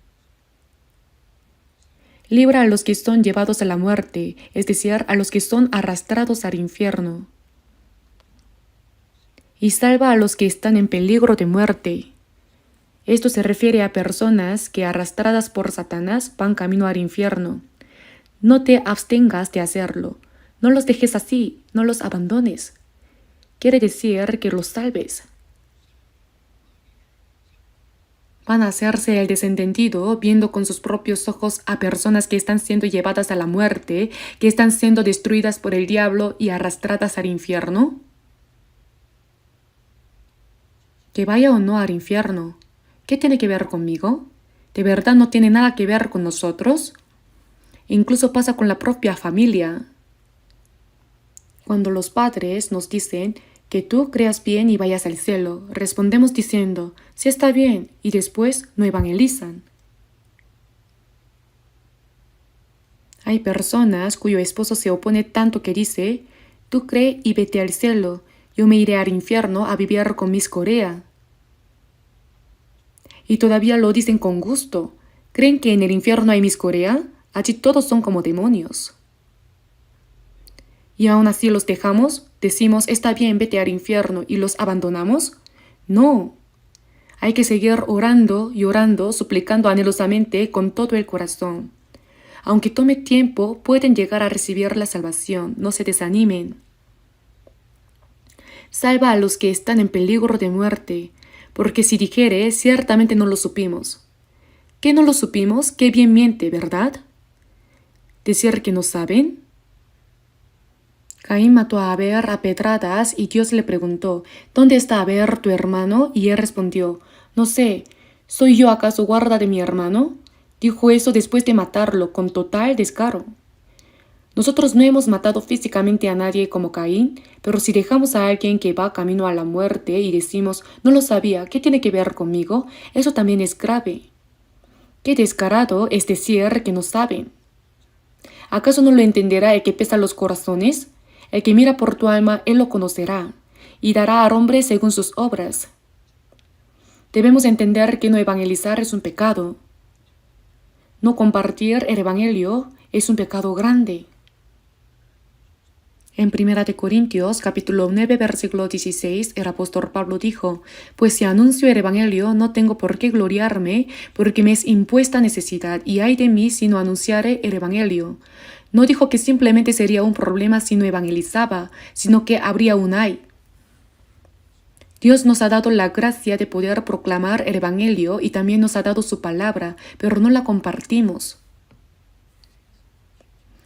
Libra a los que son llevados a la muerte, es decir, a los que son arrastrados al infierno. Y salva a los que están en peligro de muerte. Esto se refiere a personas que arrastradas por Satanás van camino al infierno. No te abstengas de hacerlo. No los dejes así, no los abandones. Quiere decir que los salves. Van a hacerse el desentendido viendo con sus propios ojos a personas que están siendo llevadas a la muerte, que están siendo destruidas por el diablo y arrastradas al infierno. Que vaya o no al infierno, ¿qué tiene que ver conmigo? ¿De verdad no tiene nada que ver con nosotros? Incluso pasa con la propia familia. Cuando los padres nos dicen que tú creas bien y vayas al cielo, respondemos diciendo, sí está bien, y después no evangelizan. Hay personas cuyo esposo se opone tanto que dice, tú cree y vete al cielo, yo me iré al infierno a vivir con mis Corea. Y todavía lo dicen con gusto. ¿Creen que en el infierno hay mis Corea? Allí todos son como demonios. ¿Y aún así los dejamos? ¿Decimos, está bien, vete al infierno y los abandonamos? No. Hay que seguir orando, llorando, suplicando anhelosamente con todo el corazón. Aunque tome tiempo, pueden llegar a recibir la salvación. No se desanimen. Salva a los que están en peligro de muerte, porque si dijere, ciertamente no lo supimos. ¿Qué no lo supimos? Qué bien miente, ¿verdad? ¿Decir que no saben? Caín mató a Abel a pedradas y Dios le preguntó, ¿dónde está Abel tu hermano? Y él respondió, no sé, ¿soy yo acaso guarda de mi hermano? Dijo eso después de matarlo con total descaro. Nosotros no hemos matado físicamente a nadie como Caín, pero si dejamos a alguien que va camino a la muerte y decimos, no lo sabía, ¿qué tiene que ver conmigo? Eso también es grave. Qué descarado es decir que no saben. ¿Acaso no lo entenderá el que pesa los corazones? El que mira por tu alma, él lo conocerá, y dará al hombre según sus obras. Debemos entender que no evangelizar es un pecado. No compartir el evangelio es un pecado grande. En 1 Corintios capítulo 9 versículo 16 el apóstol Pablo dijo, pues si anuncio el evangelio no tengo por qué gloriarme porque me es impuesta necesidad y ay de mí si no anunciare el evangelio. No dijo que simplemente sería un problema si no evangelizaba, sino que habría un ay. Dios nos ha dado la gracia de poder proclamar el evangelio y también nos ha dado su palabra, pero no la compartimos.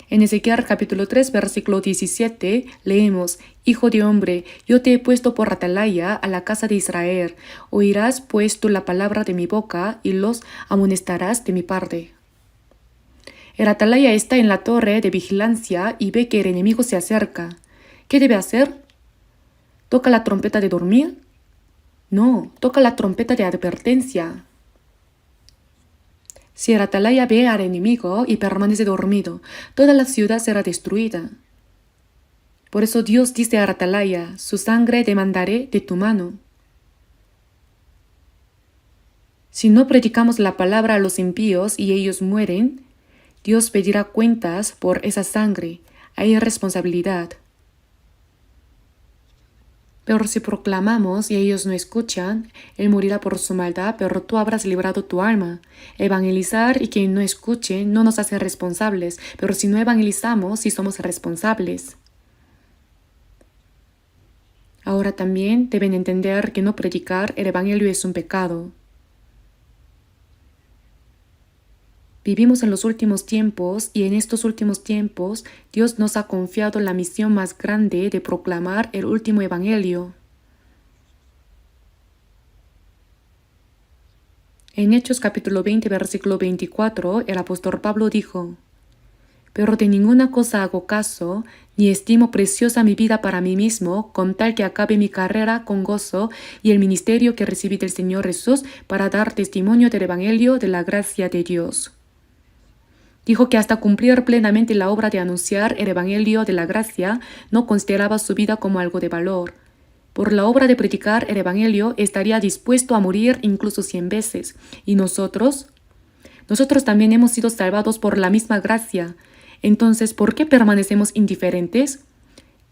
En Ezequiel capítulo 3, versículo 17, leemos, Hijo de hombre, yo te he puesto por atalaya a la casa de Israel. Oirás pues tú la palabra de mi boca y los amonestarás de mi parte. El atalaya está en la torre de vigilancia y ve que el enemigo se acerca. ¿Qué debe hacer? ¿Toca la trompeta de dormir? No, toca la trompeta de advertencia. Si el atalaya ve al enemigo y permanece dormido, toda la ciudad será destruida. Por eso Dios dice al atalaya, su sangre demandaré de tu mano. Si no predicamos la palabra a los impíos y ellos mueren, Dios pedirá cuentas por esa sangre. Hay responsabilidad. Pero si proclamamos y ellos no escuchan, Él morirá por su maldad, pero tú habrás librado tu alma. Evangelizar y quien no escuche no nos hace responsables, pero si no evangelizamos, sí somos responsables. Ahora también deben entender que no predicar el evangelio es un pecado. Vivimos en los últimos tiempos y en estos últimos tiempos Dios nos ha confiado la misión más grande de proclamar el último evangelio. En Hechos capítulo 20 versículo 24 el apóstol Pablo dijo, Pero de ninguna cosa hago caso, ni estimo preciosa mi vida para mí mismo, con tal que acabe mi carrera con gozo y el ministerio que recibí del Señor Jesús para dar testimonio del Evangelio de la gracia de Dios. Dijo que hasta cumplir plenamente la obra de anunciar el Evangelio de la gracia, no consideraba su vida como algo de valor. Por la obra de predicar el Evangelio estaría dispuesto a morir incluso 100 veces. ¿Y nosotros? Nosotros también hemos sido salvados por la misma gracia. Entonces, ¿por qué permanecemos indiferentes?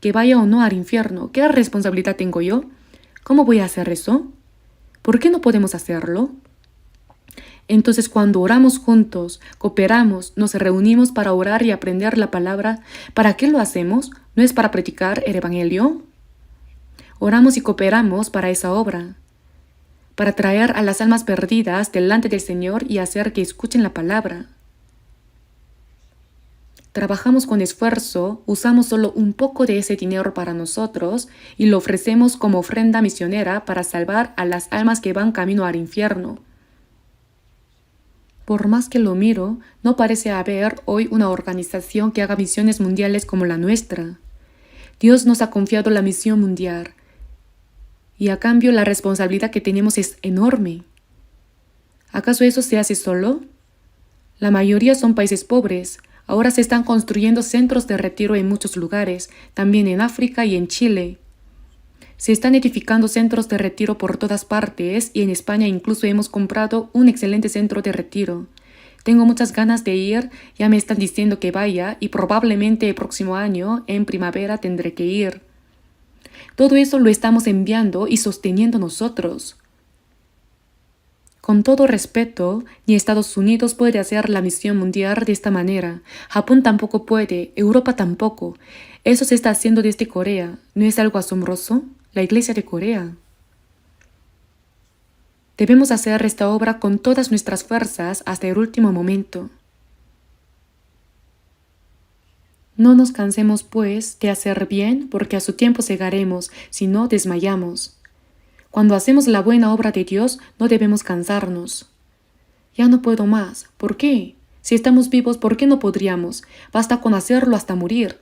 Que vaya o no al infierno, ¿qué responsabilidad tengo yo? ¿Cómo voy a hacer eso? ¿Por qué no podemos hacerlo? Entonces, cuando oramos juntos, cooperamos, nos reunimos para orar y aprender la palabra, ¿para qué lo hacemos? ¿No es para predicar el Evangelio? Oramos y cooperamos para esa obra, para traer a las almas perdidas delante del Señor y hacer que escuchen la palabra. Trabajamos con esfuerzo, usamos solo un poco de ese dinero para nosotros y lo ofrecemos como ofrenda misionera para salvar a las almas que van camino al infierno. Por más que lo miro, no parece haber hoy una organización que haga misiones mundiales como la nuestra. Dios nos ha confiado la misión mundial y a cambio la responsabilidad que tenemos es enorme. ¿Acaso eso se hace solo? La mayoría son países pobres. Ahora se están construyendo centros de retiro en muchos lugares, también en África y en Chile. Se están edificando centros de retiro por todas partes y en España incluso hemos comprado un excelente centro de retiro. Tengo muchas ganas de ir, ya me están diciendo que vaya y probablemente el próximo año, en primavera, tendré que ir. Todo eso lo estamos enviando y sosteniendo nosotros. Con todo respeto, ni Estados Unidos puede hacer la misión mundial de esta manera. Japón tampoco puede, Europa tampoco. Eso se está haciendo desde Corea. ¿No es algo asombroso? La Iglesia de Corea. Debemos hacer esta obra con todas nuestras fuerzas hasta el último momento. No nos cansemos, pues, de hacer bien, porque a su tiempo cegaremos, si no desmayamos. Cuando hacemos la buena obra de Dios, no debemos cansarnos. Ya no puedo más. ¿Por qué? Si estamos vivos, ¿por qué no podríamos? Basta con hacerlo hasta morir.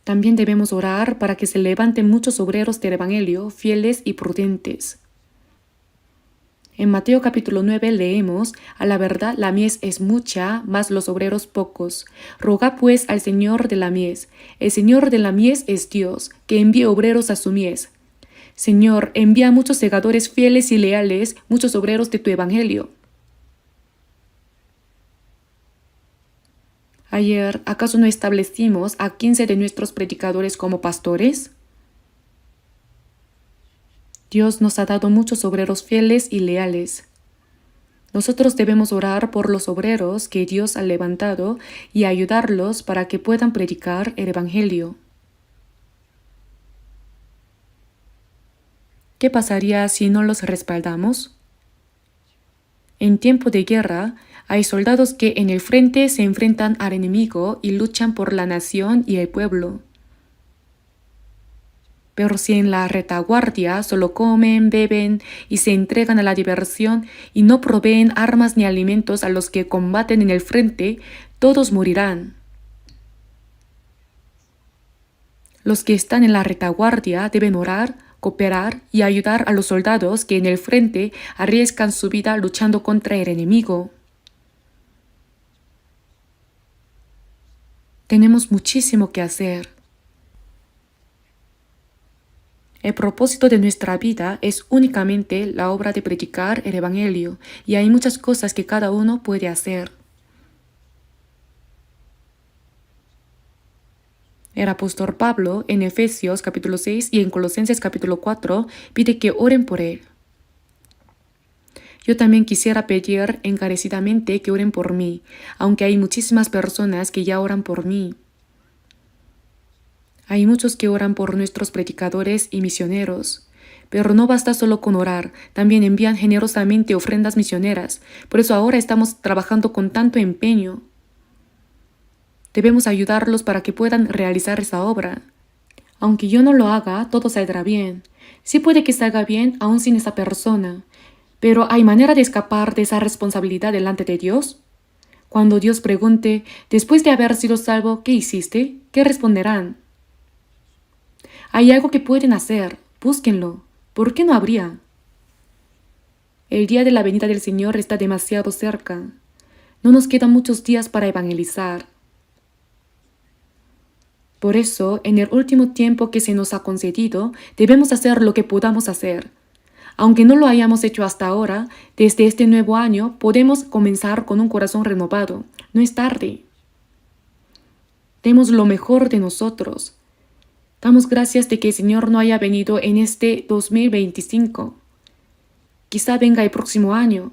También debemos orar para que se levanten muchos obreros del Evangelio, fieles y prudentes. En Mateo capítulo 9 leemos, a la verdad la mies es mucha, mas los obreros pocos. Rogad pues al Señor de la mies. El Señor de la mies es Dios, que envíe obreros a su mies. Señor, envía muchos segadores fieles y leales, muchos obreros de tu Evangelio. Ayer, ¿acaso no establecimos a 15 de nuestros predicadores como pastores? Dios nos ha dado muchos obreros fieles y leales. Nosotros debemos orar por los obreros que Dios ha levantado y ayudarlos para que puedan predicar el Evangelio. ¿Qué pasaría si no los respaldamos? En tiempo de guerra, hay soldados que en el frente se enfrentan al enemigo y luchan por la nación y el pueblo. Pero si en la retaguardia solo comen, beben y se entregan a la diversión y no proveen armas ni alimentos a los que combaten en el frente, todos morirán. Los que están en la retaguardia deben orar, cooperar y ayudar a los soldados que en el frente arriesgan su vida luchando contra el enemigo. Tenemos muchísimo que hacer. El propósito de nuestra vida es únicamente la obra de predicar el Evangelio, y hay muchas cosas que cada uno puede hacer. El apóstol Pablo en Efesios capítulo 6 y en Colosenses capítulo 4 pide que oren por él. Yo también quisiera pedir encarecidamente que oren por mí, aunque hay muchísimas personas que ya oran por mí. Hay muchos que oran por nuestros predicadores y misioneros, pero no basta solo con orar, también envían generosamente ofrendas misioneras. Por eso ahora estamos trabajando con tanto empeño. Debemos ayudarlos para que puedan realizar esa obra. Aunque yo no lo haga, todo saldrá bien. Sí puede que salga bien aún sin esa persona, pero ¿hay manera de escapar de esa responsabilidad delante de Dios? Cuando Dios pregunte, después de haber sido salvo, ¿qué hiciste? ¿Qué responderán? Hay algo que pueden hacer, búsquenlo. ¿Por qué no habría? El día de la venida del Señor está demasiado cerca. No nos quedan muchos días para evangelizar. Por eso, en el último tiempo que se nos ha concedido, debemos hacer lo que podamos hacer. Aunque no lo hayamos hecho hasta ahora, desde este nuevo año podemos comenzar con un corazón renovado. No es tarde. Demos lo mejor de nosotros. Damos gracias de que el Señor no haya venido en este 2025. Quizá venga el próximo año.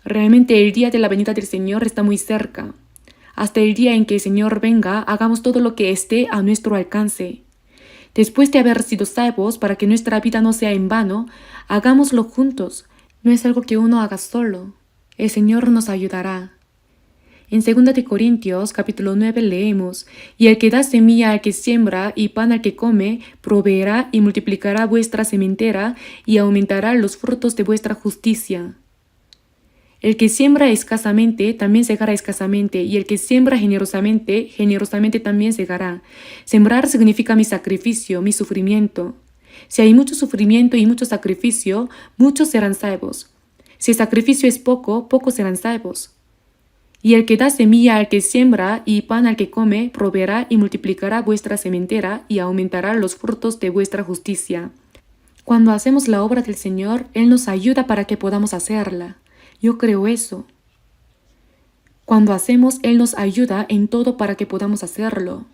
Realmente el día de la venida del Señor está muy cerca. Hasta el día en que el Señor venga, hagamos todo lo que esté a nuestro alcance. Después de haber sido salvos, para que nuestra vida no sea en vano, hagámoslo juntos. No es algo que uno haga solo. El Señor nos ayudará. En 2 de Corintios, capítulo 9, leemos: Y el que da semilla al que siembra y pan al que come, proveerá y multiplicará vuestra sementera y aumentará los frutos de vuestra justicia. El que siembra escasamente, también segará escasamente, y el que siembra generosamente, generosamente también segará. Sembrar significa mi sacrificio, mi sufrimiento. Si hay mucho sufrimiento y mucho sacrificio, muchos serán salvos. Si el sacrificio es poco, pocos serán salvos. Y el que da semilla al que siembra y pan al que come, proveerá y multiplicará vuestra sementera y aumentará los frutos de vuestra justicia. Cuando hacemos la obra del Señor, Él nos ayuda para que podamos hacerla. Yo creo eso. Cuando hacemos, Él nos ayuda en todo para que podamos hacerlo.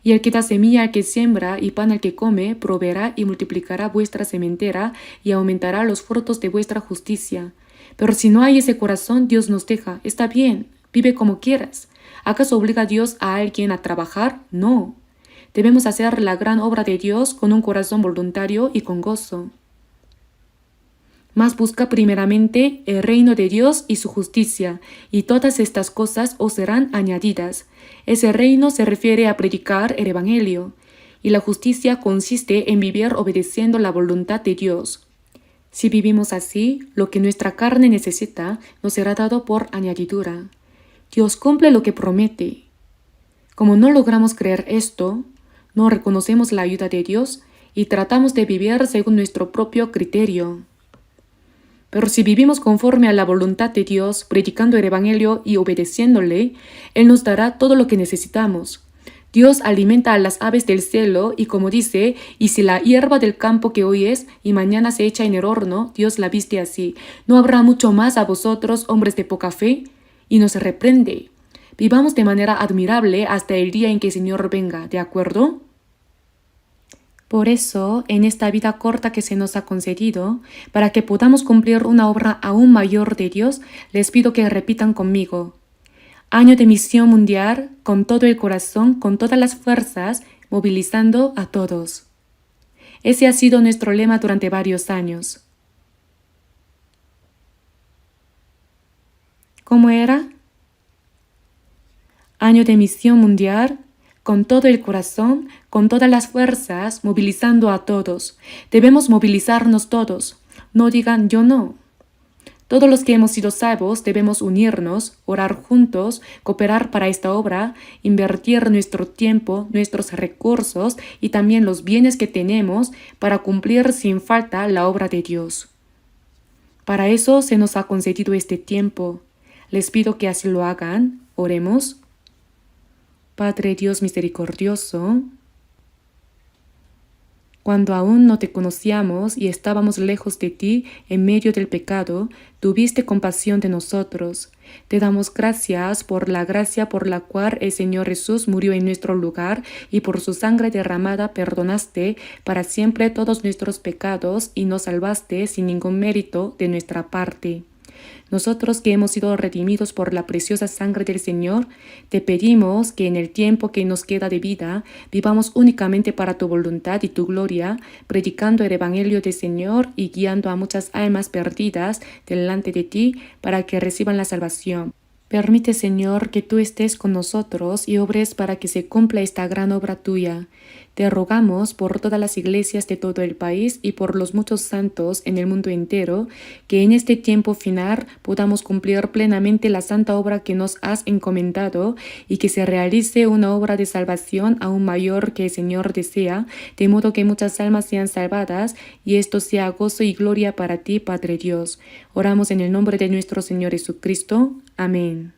Y el que da semilla al que siembra y pan al que come, proveerá y multiplicará vuestra sementera y aumentará los frutos de vuestra justicia. Pero si no hay ese corazón, Dios nos deja. Está bien, vive como quieras. ¿Acaso obliga Dios a alguien a trabajar? No. Debemos hacer la gran obra de Dios con un corazón voluntario y con gozo. Mas busca primeramente el reino de Dios y su justicia, y todas estas cosas os serán añadidas. Ese reino se refiere a predicar el Evangelio, y la justicia consiste en vivir obedeciendo la voluntad de Dios. Si vivimos así, lo que nuestra carne necesita nos será dado por añadidura. Dios cumple lo que promete. Como no logramos creer esto, no reconocemos la ayuda de Dios y tratamos de vivir según nuestro propio criterio. Pero si vivimos conforme a la voluntad de Dios, predicando el Evangelio y obedeciéndole, Él nos dará todo lo que necesitamos. Dios alimenta a las aves del cielo y como dice, y si la hierba del campo que hoy es y mañana se echa en el horno, Dios la viste así. ¿No habrá mucho más a vosotros, hombres de poca fe? Y nos reprende. Vivamos de manera admirable hasta el día en que el Señor venga, ¿de acuerdo? Por eso, en esta vida corta que se nos ha concedido, para que podamos cumplir una obra aún mayor de Dios, les pido que repitan conmigo: Año de misión mundial, con todo el corazón, con todas las fuerzas, movilizando a todos. Ese ha sido nuestro lema durante varios años. ¿Cómo era? Año de misión mundial, con todo el corazón, con todas las fuerzas, movilizando a todos. Debemos movilizarnos todos. No digan yo no. Todos los que hemos sido salvos debemos unirnos, orar juntos, cooperar para esta obra, invertir nuestro tiempo, nuestros recursos y también los bienes que tenemos para cumplir sin falta la obra de Dios. Para eso se nos ha concedido este tiempo. Les pido que así lo hagan. Oremos. Padre Dios misericordioso, cuando aún no te conocíamos y estábamos lejos de ti en medio del pecado, tuviste compasión de nosotros. Te damos gracias por la gracia por la cual el Señor Jesús murió en nuestro lugar y por su sangre derramada perdonaste para siempre todos nuestros pecados y nos salvaste sin ningún mérito de nuestra parte. Nosotros que hemos sido redimidos por la preciosa sangre del Señor, te pedimos que en el tiempo que nos queda de vida, vivamos únicamente para tu voluntad y tu gloria, predicando el Evangelio del Señor y guiando a muchas almas perdidas delante de ti para que reciban la salvación. Permite, Señor, que tú estés con nosotros y obres para que se cumpla esta gran obra tuya. Te rogamos por todas las iglesias de todo el país y por los muchos santos en el mundo entero, que en este tiempo final podamos cumplir plenamente la santa obra que nos has encomendado y que se realice una obra de salvación aún mayor que el Señor desea, de modo que muchas almas sean salvadas y esto sea gozo y gloria para ti, Padre Dios. Oramos en el nombre de nuestro Señor Jesucristo. Amén.